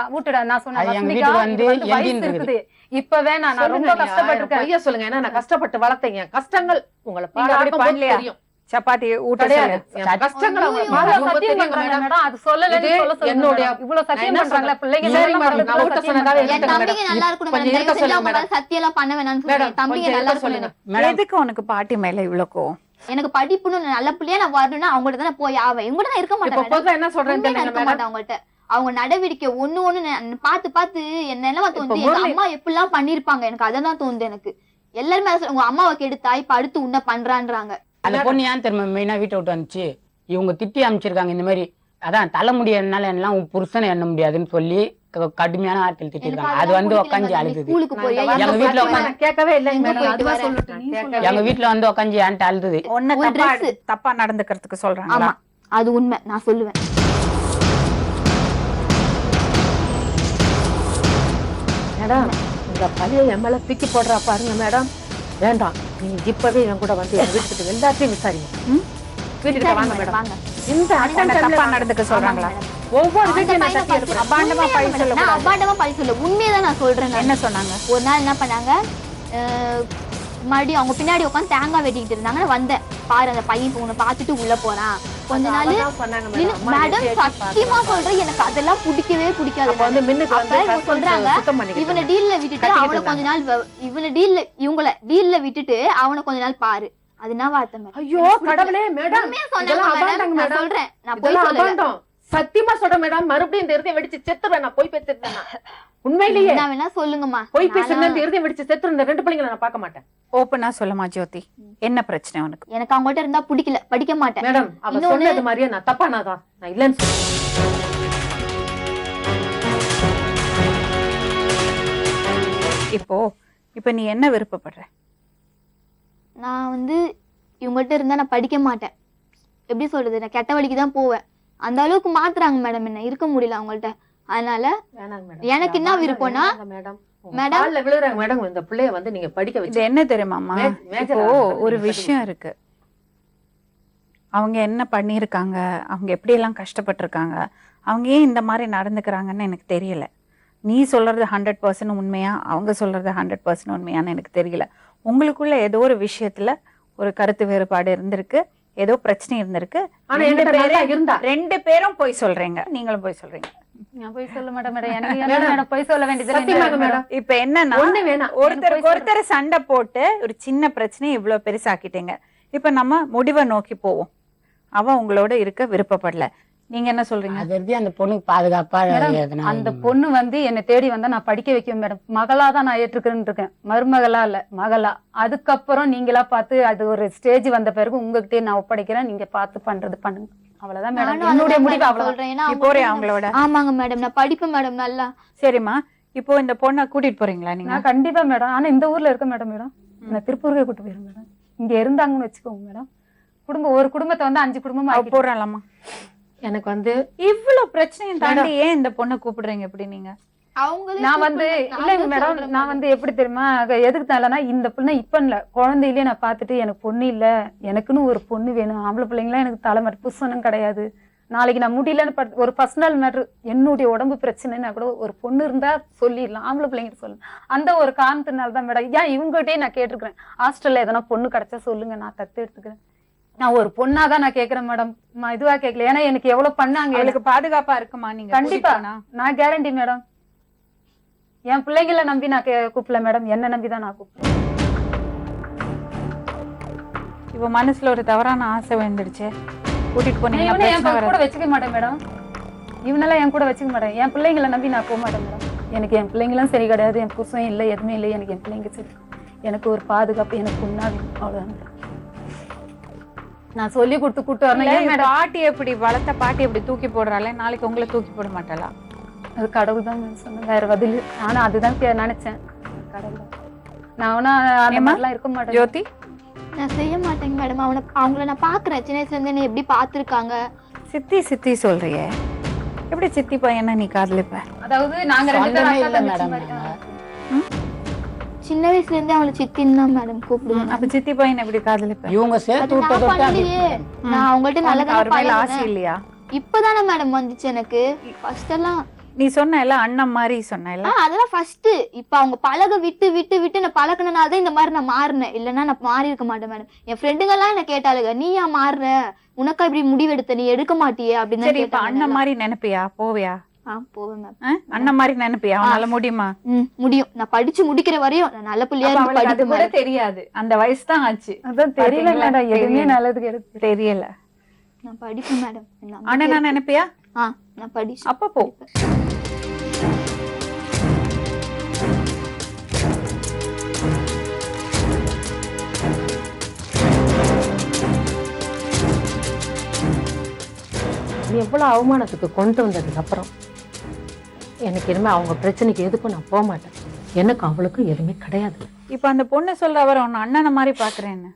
நான் சொன்னேன் அது எங்க வசந்திகா, வீட்டுக்கு இது வந்து வயசு எந்தின்னு இருக்குது இப்ப வேணாம், நான் ரொம்ப சொல்லுங்க, கஷ்டப்பட்டிருக்கேன். பையன் சொல்லுங்க, ஏன்னா நான் கஷ்டப்பட்டு வளர்த்தேன், என் கஷ்டங்கள் உங்களை நீங்க அப்படி பார்க்கும்போது பண்ணலையா? தெரியும். சப்பாத்தி ஊட்ட கிடையாது, சொல்லு. என் கஷ்டங்களை ஐயோ, உங்களுக்கு மாதா ரொம்ப சத்தியம் தெரியுங்க பண்றாங்க மேடம். மேடம், அது சொல்லலைன்னு இது சொல்ல சொல்லுங்க என்னுடைய- மேடம். இவ்வளவு நான் சத்தியம் என்ன பண்றாங்களே சொல்றேன்? பிள்ளைங்க சரி மேல மேடம், மக்களுக்கு நான் ஊட்ட சத்தியம் சொன்னதாவே பண்றாங்க. என் இருக்கட்டும் தம்பிங்க நல்லா இருக்கணும் கொஞ்சம் மேடம். இருக்க தயவு செஞ்சு சொல்லுங்க அவங்க மேடம். மேல சத்தியெல்லாம் பண்ண வேணாம்னு மேடம், சொல்லுங்க. தம்பிங்க கொஞ்சம் நல்லா இருக்க சொல்லுங்க. இருக்கணும். எதுக்கு உனக்கு பாட்டி மேல இவ்வளவு கோவம்? எனக்கு படிப்புன்னு நல்ல பிள்ளையா நான் வரணும்னா அவங்கள்ட்ட தானே போய் ஆவேன். இவங்கள்ட்ட நான் இருக்க இப்ப மாட்டேன் மேடம். பொதுவா என்ன சொல்றேன்னு உண்மையா நான் தெரியுங்க இருக்க மேடம்? மாட்டேன் அவங்கள்ட்ட. அவங்க நடவடிக்கை ஒண்ணு நான் பார்த்து பார்த்து என்னெல்லாம் தோணுது. எங்க முரளி- அம்மா எப்படிலாம் பண்ணிருப்பாங்க, எனக்கு அதெல்லாம் தோணுது. எனக்கு எல்லாருமே அதை உங்க அம்மாவை கெடுத்தா இப்ப அடுத்து உன்ன பண்றான்றாங்க. அந்த பொண்ணு ஏன் தெரியுமா மெயினா வீட்டை விட்டு வந்துச்சு, இவங்க திட்டி அமைச்சிருக்காங்க இந்த மாதிரி, அதான் தலை முடியறதுனால எல்லாம் உன் புருஷனை எண்ண முடியாதுன்னு சொல்லி கடுமையான ஆட்கள் திட்டிருக்காங்க. அது வந்து உட்காந்து அழுதுது. ஸ்கூலுக்கு போய் நான் எங்க வீட்ல நான் கேட்கவே இல்லைங்க எங்க மேடம். போயிட்டு அதுவா வரேன்? சொல்லட்டும், நான் கேட்கவே எங்க வீட்டுல வந்து உட்காந்து ஏன்ட்டு அழுதுது. உன்னை ஒரு தப்பா dress. தப்பா நடந்துக்கிறதுக்கு சொல்றாங்க. ஆமா, அது உண்மை, நான் சொல்லுவேன். மேடம், இந்த பழைய என் மேல தூக்கி போடுறா பாருங்க மேடம். வேண்டாம், நீங்க இப்பவே என் கூட வந்து என் வீட்டுக்கு எல்லாத்தையும் விசாரிங்க. வீட்டுக்கு வாங்க மேடம். வாங்க. இந்த உன்னை தப்பா நடந்துக்க சொல்றாங்களா? ஒவ்வொரு அந்த வீட்டையும் நான் பையனை தட்டி பார்த்து எடுப்பேன். அபாண்டமா உண்மையா பழி மேடம், சொல்லக்கூடாது. நான் அபாண்டமா பழி சொல்ல, உண்மையதான் நான் சொல்றேன். என்ன சொன்னாங்க? ஒரு நாள் என்ன பண்ணாங்க, மறுபடியும் அவங்க பின்னாடி உட்காந்து தேங்காய் வெட்டிக்கிட்டு இருந்தாங்க. நான் வந்தேன், பாரு அந்த பையன் உன்னை பார்த்துட்டு உள்ள போறான். கொஞ்ச நாள் அதான் சொன்னாங்க மேடம். அம்மா மேடம் என்னை தேடி சத்தியமா சொல்றேன், எனக்கு அதெல்லாம் பிடிக்கவே பிடிக்காது. அப்ப வந்து மின்னுக்கு வந்து அப்ப இவங்க husband சொல்றாங்க, சுத்தம் பண்ணிக்கிட்டு இவனை டீல்ல விட்டுட்டு கட்டிக்கிட்டு அவனை கொஞ்ச நாள் இவனை இவங்கள டீல்ல விட்டுட்டு அவனை கொஞ்ச நாள் பாரு. அது என்ன வார்த்தை மேடம்? ஐயோ கடவுளே மேடம், உண்மையா சொன்னாங்க இதெல்லாம் மேடம். அபாண்டங்க நான் மேடம். சொல்றேன், நான் போய் இதெல்லாம் சொல்லல. அபாண்டம். சத்தியமா சொல்றேன் மேடம், மறுபடியும் இந்த இருதயம் வெடிச்சு செத்துருவேன். நான் போய் பேசிருந்தேன். உண்மையிலேயே என்ன வேணா சொல்லுங்கம்மா. போய் பேசிருந்தேன், இந்த இருதயம் வெடிச்சு செத்துரு. இந்த ரெண்டு பிள்ளைங்களை நான் பார்க்க மாட்டேன். ஓப்பனா சொல்லுமா ஜோதி, என்ன பிரச்சனை உனக்கு? எனக்கு அவங்கள்ட்ட இருந்தா பிடிக்கல, படிக்க மாட்டேன். மேடம், அவ இன்னொன்னு- சொன்னது மாதிரியே நான் தப்பானாதான், நான் இல்லைன்னு சொல்றேன். இப்போ நீ என்ன விருப்பப்படுற? நான் வந்து இவங்கள்ட்ட இருந்தா நான் படிக்க மாட்டேன். எப்படி சொல்றது, நான் கெட்ட வழிக்கு தான் போவேன். அந்த அளவுக்கு மாத்துறாங்க மேடம், என்ன இருக்க முடியல அவங்கள்ட்ட. அதனால வேணாங்க மேடம். எனக்கு என்ன விருப்பம்னா, மேடம், மேடம். கால்ல விழுறாங்க மேடம். இந்த பிள்ளைய வந்து நீங்க படிக்க இது வச்சு என்ன தெரியுமாம்மா, மேஜர் இப்போ ஆகணும். ஒரு நீங்க விஷயம் இருக்கு. அவங்க என்ன பண்ணியிருக்காங்க, அவங்க எப்படியெல்லாம் கஷ்டப்பட்டிருக்காங்க, அவங்க ஏன் இந்த மாதிரி நடந்துக்கிறாங்கன்னு எனக்கு தெரியல. நீ சொல்றது 100% உண்மையா, அவங்க சொல்றது 100% உண்மையான்னு எனக்கு தெரியல. உங்களுக்குள்ள ஏதோ ஒரு விஷயத்துல ஒரு கருத்து வேறுபாடு இருந்திருக்கு, ஏதோ பிரச்சனை இருந்திருக்கு. ஆனா என்கிட்ட நல்லா இருந்தா. ரெண்டு பேரும் போய் சொல்றீங்க, நீங்களும் போய் சொல்றீங்க. நான் போய் சொல்ல மாட்டேன் மேடம், எனக்கு என்ன மேடம் போய் சொல்ல வேண்டியது சத்தியமாக மேடம். இப்ப என்னன்னா, ஒண்ணு வேணாம். ஒருத்தருக்கு ஒருத்தர் சண்டை போட்டு ஒரு சின்ன பிரச்சனையை இவ்வளவு பெருசாக்கிட்டீங்க. இப்ப நம்ம முடிவை நோக்கி போவோம். அவ உங்களோட இருக்க விருப்பப்படல, நீங்க என்ன சொல்றீங்க? அது வரைக்கும் அந்த பொண்ணுக்கு பாதுகாப்பா எதுனா அந்த பொண்ணு வந்து என்னை தேடி வந்தா நான் படிக்க வைக்கும் மேடம். மகளா தான் நான் ஏற்றுக்கிறேன்னு இருக்கேன், மருமகளா இல்ல, மகளா. அதுக்கப்புறம் நீங்களா பார்த்து அது ஒரு ஸ்டேஜ் வந்த பிறகு உங்ககிட்டயே நான் ஒப்படைக்கிறேன், நீங்க பார்த்து பண்றது பண்ணுங்க. அவ்வளவுதான் மேடம், நானும் என்னுடைய அதுதான் முடிவு மேடம் அவ்வளவுதான். சொல்றேன். ஏன்னா நீ போறியா அவங்க- அவங்களோட? ஆமாங்க மேடம், நான் படிப்பேன் மேடம் நல்லா. சரிம்மா, இப்போ இந்த பொண்ணை கூட்டிட்டு போறீங்களா நீங்க? நான் கண்டிப்பா மேடம், ஆனா இந்த ஊர்ல இருக்க மேடம் நான் திருப்பூருக்கே கூட்டு போயிருங்க மேடம். இங்க இருந்தாங்கன்னு வச்சுக்கோங்க மேடம், ஒரு குடும்பத்தை வந்து 5 குடும்பமா அவ ஆக்கிட்டு- போறாளாமா? எனக்கு வந்து இவ்வளவு பிரச்சனையும் தாண்டி ஏன் இந்த பொண்ணை கூப்பிடுறீங்க இப்படி நீங்க? அவங்களே நான் வந்து கூப்பிடுறாங்க. இல்லைங்க நான் மேடம், சொல்றேன் நான் வந்து எப்படி தெரியுமா எதுக்கு தானேன்னா, இந்த பிள்ளை இப்ப இல்ல, குழந்தையிலேயே நான் பார்த்துட்டு எனக்கு பொண்ணு இல்ல, எனக்குன்னு ஒரு பொண்ணு வேணும். ஆம்பளை பிள்ளைங்களாம் எனக்கு தலைமாரி புருஷனும் கிடையாது. நாளைக்கு நான் முடியலன்னு ஒரு பர்சனல் மேட்ரு, என்னுடைய உடம்பு பிரச்சனைன்னா கூட ஒரு பொண்ணு இருந்தா சொல்லிடலாம், ஆம்பளை பிள்ளைங்கிட்ட சொல்லலாம். அந்த ஒரு காரணத்தினால தான் மேடம், ஏன் இவங்ககிட்டயே நான் கேட்டிருக்கிறேன், ஹாஸ்டல்ல எதனா பொண்ணு கிடைச்சா சொல்லுங்க, நான் தத்து எடுத்துக்கிறேன். நான் ஒரு பொண்ணாதான் நான் கேட்கிறேன் மேடம், நான் இதுவா கேட்கல. ஏன்னா எனக்கு எவ்வளவு பண்ணாங்க, உங்களுக்கு பாதுகாப்பா இருக்குமா நீங்க? கண்டிப்பா கூட்டிட்டு போனா? நான் கேரண்டி மேடம். என் பிள்ளைங்களை நம்பி நான் கூப்பிடல மேடம், என்ன நம்பிதான் நான் கூப்பிட்டேன். இப்ப மனசுல ஒரு தவறான ஆசை வந்துடுச்சு, கூட்டிட்டு போனீங்கன்னா இவனை என் பிரச்சனை கூட வராது. வச்சுக்க மாட்டேன் மேடம், இவனெல்லாம் என் கூட வச்சுக்க மாட்டேன். என் பிள்ளைங்களை நம்பி நான் போக மாட்டேன் மேடம். எனக்கு என் பிள்ளைங்களும் சரி கிடையாது, என் புருஷன் இல்லை, எதுவுமே இல்லை. எனக்கு என் பிள்ளைங்க சரி, எனக்கு ஒரு பாதுகாப்பு, எனக்கு பொண்ணா வேணும், அவ்வளவுதான் மேடம். நான் சொல்லி கொடுத்து கூட்டு வரணும். ஏன் மேடம், பாட்டி எப்படி வளர்த்த பாட்டி எப்படி தூக்கி போடுறாளே, நாளைக்கு உங்களை தூக்கி போட மாட்டாளா? அது கடவுள் தான் சொன்னேன், வேற பதில். ஆனா அதுதான் நினைச்சேன், கடவுள் தான். நான் வேணா அந்த மாதிரிலாம் இருக்க மாட்டேன் ஜோதி. நான் செய்ய மாட்டேங்க மேடம். அவங்கள நான் பாக்குறேன், சின்ன வயசுல இருந்து என்ன எப்படி பாத்துருக்காங்க. சித்தி சித்தி சொல்றியே, எப்படி சித்தி பையனை நீ காதலிப்ப? அதாவது நாங்க ரெண்டு பேரும் சொந்தமே அக்கா இல்ல தங்கச்சி மேடம். மாதிரி. சின்ன வயசுல இருந்தே அவளை சித்தின்னு தான் மேடம் கூப்பிடுவேன். அப்ப சித்தி பையனை எப்படி காதலிப்ப? இவங்க சேர்த்து அது நான் விட்டதொட்டு பண்ணலையே. நான் அவங்கள்ட்ட உனக்கு அவர் மேல நல்லதா ஆசை இல்லையா? இப்பதானே மேடம் வந்துச்சு எனக்கு. ஃபர்ஸ்ட் எல்லாம் நீ சொன்ன எல்லாம் அண்ணன் மாதிரி சொன்ன அதெல்லாம் ஃபர்ஸ்ட். இப்ப அவங்க பழக விட்டு விட்டு விட்டு நான் பழக்கினால தான் இந்த மாதிரி நான் மாறினேன். இல்லைன்னா நான் மாறி இருக்க மாட்டேன் மேடம். என் ஃப்ரெண்டுங்க எல்லாம் என்ன கேட்டாளுங்க, நீ ஏன் மாறுற, உனக்கா இப்படி முடிவெடுத்த, நீ எடுக்க மாட்டியே அப்படின்னு. சரி, இப்ப அண்ணன் மாதிரி நினைப்பியா? போவியா? போவேன் மேம். அண்ணன் மாதிரி நினைப்பியா? அவனால முடியுமா? முடியும். நான் படிச்சு முடிக்கிற வரையும் நான் நல்ல பிள்ளையா அது படிக்க கூட தெரியாது. அந்த வயசு தான் ஆச்சு. அதான் தெரியல மேடம், எதுவுமே நல்லதுக்கு எடுத்து தெரியல. நான் படிப்பேன் மேடம். அண்ணன் நான் நினைப்பியா? நான் படிச்சு அப்ப போ. நீ எவ்வளவு அவமானத்துக்கு கொண்டு வந்ததுக்கு அப்புறம் எனக்கு இனிமே அவங்க பிரச்சனைக்கு எதுக்கும் நான் போக மாட்டேன். எனக்கும் அவளுக்கும் எதுவுமே கிடையாது. இப்ப அந்த பொண்ணு சொல்ற அவர் உன்னை அண்ணனை மாதிரி பாக்குறேன்னு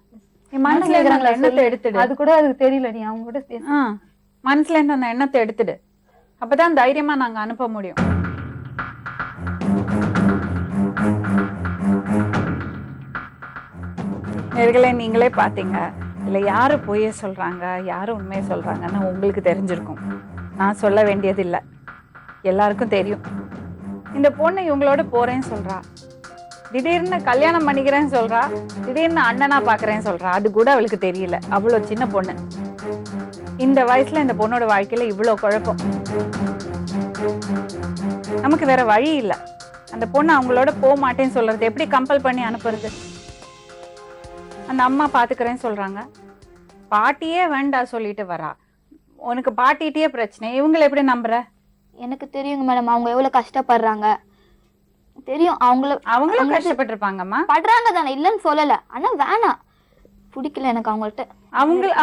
நீ மனசுல இருந்த அந்த எண்ணத்தை எடுத்துடு. அது கூட அதுக்கு தெரியல. நீ அவங்க கூட மனசுல இருந்த அந்த எண்ணத்தை எடுத்துடு. அப்பதான் தைரியமா நாங்க அனுப்ப முடியும். நேர்களே, நீங்களே பாத்தீங்க, இல்ல யாரு பொய்ய சொல்றாங்க யாரு உண்மையை சொல்றாங்கன்னு உங்களுக்கு தெரிஞ்சிருக்கும். நான் சொல்ல வேண்டியது இல்லை, எல்லாருக்கும் தெரியும். இந்த பொண்ணு இவங்களோட போறேன்னு சொல்றா, திடீர்னு கல்யாணம் பண்ணிக்கிறேன்னு சொல்றா, திடீர்னு அண்ணனா பாக்குறேன்னு சொல்றா. அது கூட அவளுக்கு தெரியல. அவ்வளவு சின்ன பொண்ணு. இந்த வயசுல இந்த பொண்ணோட வாழ்க்கையில இவ்வளவு குழப்பம். நமக்கு வேற வழி இல்லை. அந்த பொண்ணு அவங்களோட போக மாட்டேன்னு சொல்றது எப்படி கம்பல் பண்ணி அனுப்புறது? அந்த அம்மா பாத்துக்கிறேன்னு சொல்றாங்க, பாட்டியே வேண்டாம் சொல்லிட்டு வரா. உனக்கு பாட்டிகிட்டே பிரச்சனை, இவங்களை எப்படி நம்புற? எனக்கு தெரியுங்க மேடம், அவங்க எவ்வளவு கஷ்டப்படுறாங்க தெரியும். அவங்களும் கஷ்டப்பட்டிருப்பாங்கம்மா. படுறாங்க தானே, இல்லைன்னு சொல்லல. ஆனா வேணாம், பிடிக்கல எனக்கு அவங்கள்ட்ட.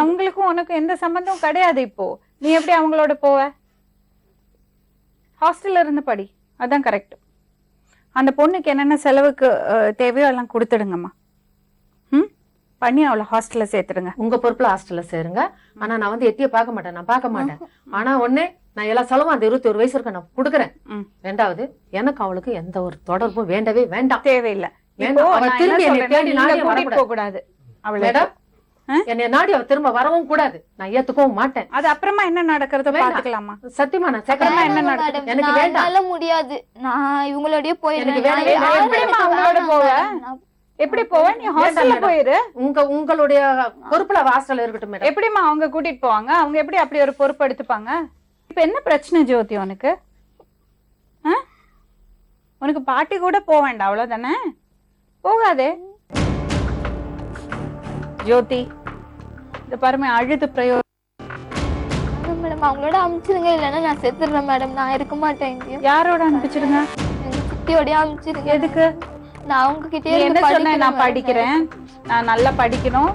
அவங்களுக்கும் உனக்கும் எந்த சம்பந்தமும் கிடையாது. இப்போ நீ எப்படி அவங்களோட போவ? ஹாஸ்டல்ல இருந்து படி, அதான் கரெக்ட். அந்த பொண்ணுக்கு என்னென்ன செலவுக்கு தேவையோ எல்லாம் கொடுத்துடுங்கம்மா. பண்ணி அவளை ஹாஸ்டல்ல சேர்த்துடுங்க. உங்க பொறுப்புல ஹாஸ்டல்ல சேருங்க. ஆனா நான் வந்து எட்டிய பார்க்க மாட்டேன், நான் பார்க்க மாட்டேன். ஆனா ஒண்ணு, நான் எல்லா செலவும் அந்த 21 வயசு இருக்க நான் கொடுக்குறேன். ரெண்டாவது, எனக்கு அவளுக்கு எந்த ஒரு தொடர்பும் வேண்டவே வேண்டாம், தேவையில்லை. கூடாது என்னை நாடி அவ திரும்ப வரவும் கூடாது, நான் ஏத்துக்கவும் மாட்டேன். அது அப்புறமா என்ன நடக்கிறத பாத்துக்கலாமா? சத்தியமா நான் சக்கரமா என்ன நடக்கும் எனக்கு வேண்டாம். முடியாது, நான் இவங்களோடய அவங்களோட போவ. எப்படி போவ? நீ ஹாஸ்டல்ல போயிரு. உங்களுடைய பொறுப்புல ஹாஸ்டல்ல இருக்கட்டும் மேடம். எப்படிமா அவங்க கூட்டிட்டு போவாங்க? அவங்க எப்படி அப்படி ஒரு பொறுப்பு எடுத்துப்பாங்க? இப்ப என்ன பிரச்சனை ஜோதி உனக்கு? உனக்கு பாட்டி கூட போக வேண்டாம், அவ்வளவுதானே? போகாதே ஜோதி. இந்த பாருமே, அழுது பிரயோகம். மேடம் அவங்களோட அனுப்பிச்சிருங்க, இல்லைன்னா நான் செத்துடுறேன் மேடம். நான் இருக்க மாட்டேன் இங்கேயும். யாரோட அனுப்பிச்சிருங்க? எங்க சித்தியோடய அனுப்பிச்சிருங்க. எதுக்கு? நான் அவங்க கிட்டே என்ன சொன்னேன்? நான் படிக்கிறேன், நான் நல்லா படிக்கணும்.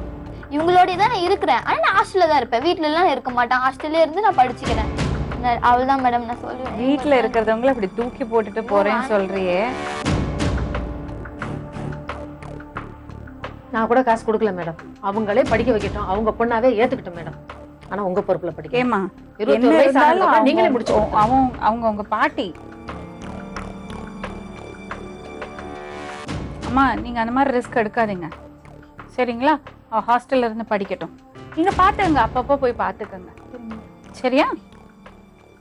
இவங்களோடய தான் நான் இருக்கிறேன். ஆனா நான் ஹாஸ்டல்ல தான் இருப்பேன், வீட்டுல எல்லாம் இருக்க மாட்டேன். ஹாஸ்டல்ல இருந்து நான் படிச்சுக்கிறேன். அவள்தான் மேடம் நான் சொல்லுவேன். வீட்டுல இருக்கிறவங்களை அப்படி தூக்கி போட்டுட்டு போறேன்னு சொல்றியே. நான் கூட காசு கொடுக்கல மேடம், அவங்களே படிக்க வைக்கட்டும், அவங்க பொண்ணாவே ஏத்துக்கிட்டோம் மேடம். ஆனா உங்க பொறுப்புல படிக்க. ஏமா, 21 வயசு ஆனதுக்கு நீங்களே முடிச்சு. அவங்க உங்க பாட்டி. அம்மா, நீங்க அந்த மாதிரி ரிஸ்க் எடுக்காதீங்க, சரிங்களா? ஹாஸ்டல்ல இருந்து படிக்கட்டும். நீங்க பாத்துங்க, அப்பப்போ போய் பாத்துக்கங்க, சரியா?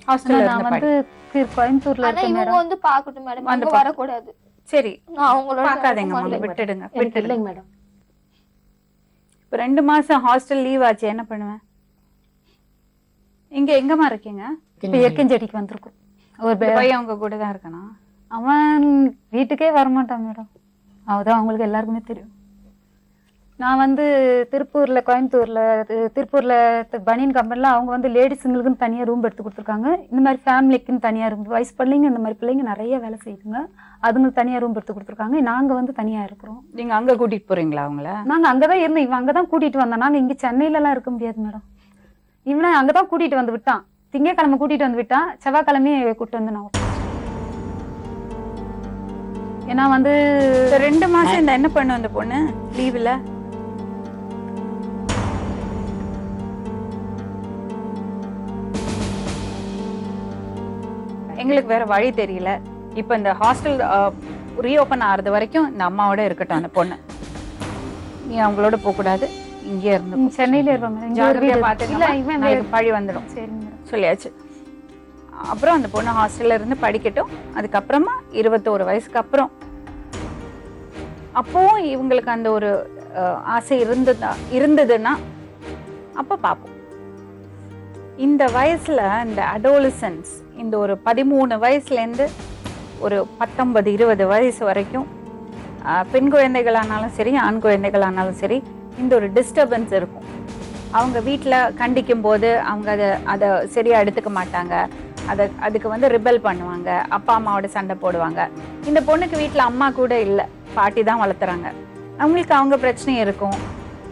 ஹாஸ்டல்ல நான் வந்து கோயம்புத்தூர்ல இருக்கேன் மேடம். வந்து பாக்கட்டும் மேடம், அங்க வர கூடாது. சரி, அவங்களோட பாக்காதீங்க, விட்டுடுங்க. இல்லைங்க மேடம். இப்ப 2 மாசம் ஹாஸ்டல் லீவ் ஆச்சு, என்ன பண்ணுவேன்? இங்க எங்கம்மா இருக்கீங்க? இப்ப எக்கஞ்செடிக்கு வந்திருக்கும். ஒரு பையன் உங்க கூட தான் இருக்கானா? அவன் வீட்டுக்கே வரமாட்டான் மேடம். அவதான் அவங்களுக்கு எல்லாருக்குமே தெரியும். நான் வந்து திருப்பூர்ல பனியன் கம்பெனில அவங்க வந்து லேடிஸுங்களுக்குன்னு தனியாக ரூம் எடுத்து கொடுத்துருக்காங்க. இந்த மாதிரி ஃபேமிலிக்குன்னு தனியாக ரூம், வயசு பிள்ளைங்க இந்த மாதிரி பிள்ளைங்க நிறைய வேலை செய்யுதுங்க, அதுங்களுக்கு தனியாக ரூம் எடுத்து கொடுத்துருக்காங்க. நாங்கள் வந்து தனியாக இருக்கிறோம். நீங்கள் அங்கே கூட்டிகிட்டு போகிறீங்களா அவங்கள? நாங்கள் அங்கே தான் இருந்தோம். இவன் அங்கே தான் கூட்டிகிட்டு வந்தான். நாங்கள் இங்கே சென்னையிலலாம் இருக்க முடியாது மேடம். இவனை அங்கே தான் கூட்டிகிட்டு வந்து விட்டான். திங்கக்கிழமை கூட்டிகிட்டு வந்து விட்டான், செவ்வாய்க்கிழமையே கூப்பிட்டு வந்து நான் ஏன்னா வந்து 2 மாசம் இந்த என்ன பண்ணும் அந்த பொண்ணு லீவ்ல? எங்களுக்கு வேற வழி தெரியல. இப்ப இந்த ஹாஸ்டல் ரீஓபன் ஆறது வரைக்கும் இந்த அம்மாவோட இருக்கட்டும் அந்த பொண்ணு. நீ அவங்களோட போக கூடாது, இங்கே இருந்து சென்னையில இருப்பாங்க. பழி வந்துடும். சரிங்க, சொல்லியாச்சு. அப்புறம் அந்த பொண்ணு ஹாஸ்டல்ல இருந்து படிக்கட்டும். அதுக்கப்புறமா 21 வயசுக்கு அப்புறம் அப்போவும் இவங்களுக்கு அந்த ஒரு ஆசை இருந்ததுன்னா அப்போ பார்ப்போம். இந்த வயசுல இந்த அடோலசன்ஸ், இந்த ஒரு 13 வயசுலேருந்து ஒரு 19-20 வயசு வரைக்கும் பெண் குழந்தைகளானாலும் சரி, ஆண் குழந்தைகளானாலும் சரி, இந்த ஒரு டிஸ்டர்பன்ஸ் இருக்கும். அவங்க வீட்டில் கண்டிக்கும் போது அவங்க அதை சரியாக எடுத்துக்க மாட்டாங்க. அதுக்கு வந்து ரிபல் பண்ணுவாங்க, அப்பா அம்மாவோட சண்டை போடுவாங்க. இந்த பொண்ணுக்கு வீட்டில் அம்மா கூட இல்லை, பாட்டி தான் வளர்த்துறாங்க. அவங்களுக்கு அவங்க பிரச்சனை இருக்கும்,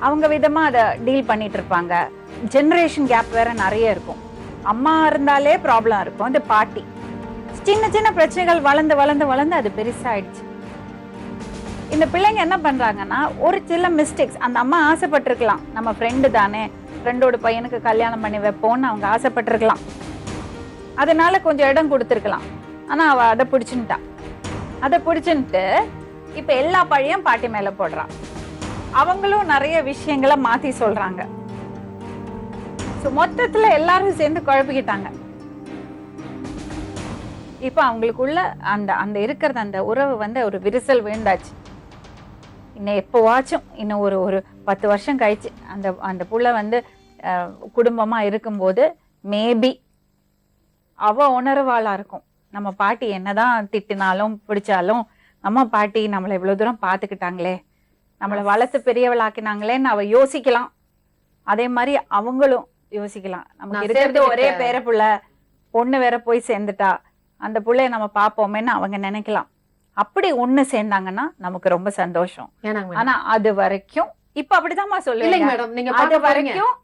அவங்க விதமாக அதை டீல் பண்ணிட்டு இருப்பாங்க. ஜென்ரேஷன் கேப் வேற நிறைய இருக்கும். அம்மா இருந்தாலே ப்ராப்ளம் இருக்கும், அந்த பாட்டி. சின்ன சின்ன பிரச்சனைகள் வளர்ந்து வளர்ந்து வளர்ந்து அது பெருசாயிடுச்சு. இந்த பிள்ளைங்க என்ன பண்றாங்கன்னா, ஒரு சில மிஸ்டேக்ஸ், அந்த அம்மா ஆசைப்பட்டிருக்கலாம், நம்ம ஃப்ரெண்டு தானே, ஃப்ரெண்டோட பையனுக்கு கல்யாணம் பண்ணி வைப்போம்னு அவங்க ஆசைப்பட்டிருக்கலாம், அதனால கொஞ்சம் இடம் கொடுத்துருக்கலாம். ஆனா அவ அதை பிடிச்சுட்டான். அதை பிடிச்சுட்டு இப்ப எல்லா பழியும் பாட்டி மேல போடுறான். அவங்களும் நிறைய விஷயங்களை மாத்தி சொல்றாங்க. மொத்தத்துல எல்லாரும் சேர்ந்து குழப்பிக்கிட்டாங்க. இப்ப அவங்களுக்குள்ள அந்த இருக்கிறது, அந்த உறவு வந்து ஒரு விரிசல் விழுந்தாச்சு. இன்னும் எப்போவாச்சும் இன்னும் ஒரு 10 வருஷம் கழிச்சு அந்த புள்ள வந்து குடும்பமா இருக்கும்போது மேபி அவ உணர்வாளா இருக்கும். நம்ம பாட்டி என்னதான் திட்டினாலும் பிடிச்சாலும், நம்ம பாட்டி நம்மளை இவ்வளவு தூரம் பார்த்துக்கிட்டாங்களே, நம்மளை வளர்த்து பெரியவளாக்கினாங்களேன்னு அவ யோசிக்கலாம். அதே மாதிரி அவங்களும் யோசிக்கலாம், நமக்கு இருக்கிறது ஒரே பேர புள்ள, பொண்ணு வேற போய் சேர்ந்துட்டா, அந்த புள்ளைய நம்ம பார்ப்போமேன்னு அவங்க நினைக்கலாம். அப்படி ஒண்ணு சேர்ந்தாங்கன்னா நமக்கு ரொம்ப சந்தோஷம். ஆனா அது வரைக்கும் இப்ப அப்படிதான்மா சொல்லுங்க, அது வரைக்கும்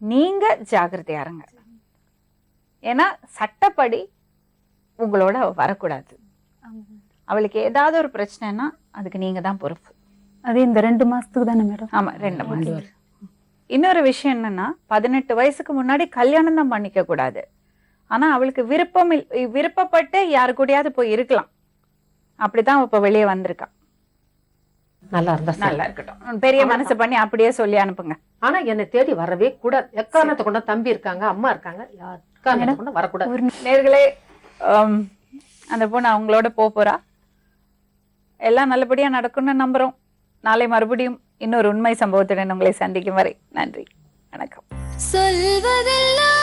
நீங்க ஜாக்கிரதையா இருங்க. ஏன்னா சட்டப்படி உங்களோட அவ வரக்கூடாது. அவளுக்கு ஏதாவது ஒரு பிரச்சனைனா அதுக்கு நீங்க தான் பொறுப்பு. அது இந்த 2 மாசத்துக்கு தானே மேடம்? ஆமா, 2 மாசம். இன்னொரு விஷயம் என்னன்னா, 18 வயசுக்கு முன்னாடி கல்யாணம் தான் பண்ணிக்க கூடாது. ஆனா அவளுக்கு விருப்பப்பட்டு யாரு கூடயாவது போய் இருக்கலாம். அப்படிதான் இப்ப வெளியே வந்திருக்கா. நல்லா இருந்தா நல்லா இருக்கட்டும், பெரிய மனசு பண்ணி அப்படியே சொல்லி அனுப்புங்க. ஆனா என்னை தேடி வரவே கூடாது. எக்காரணத்தை கொண்ட தம்பி இருக்காங்க, அம்மா இருக்காங்க, எக்காரணத்தை கொண்ட வரக்கூடாது. நேர்களே, அந்த பொண்ணு அவங்களோட போறா. எல்லாம் நல்லபடியா நடக்கும்னு நம்புறோம். நாளை மறுபடியும் இன்னொரு உண்மை சம்பவத்துடன் உங்களை சந்திக்கும் வரை நன்றி, வணக்கம். சொல்வதெல்லாம்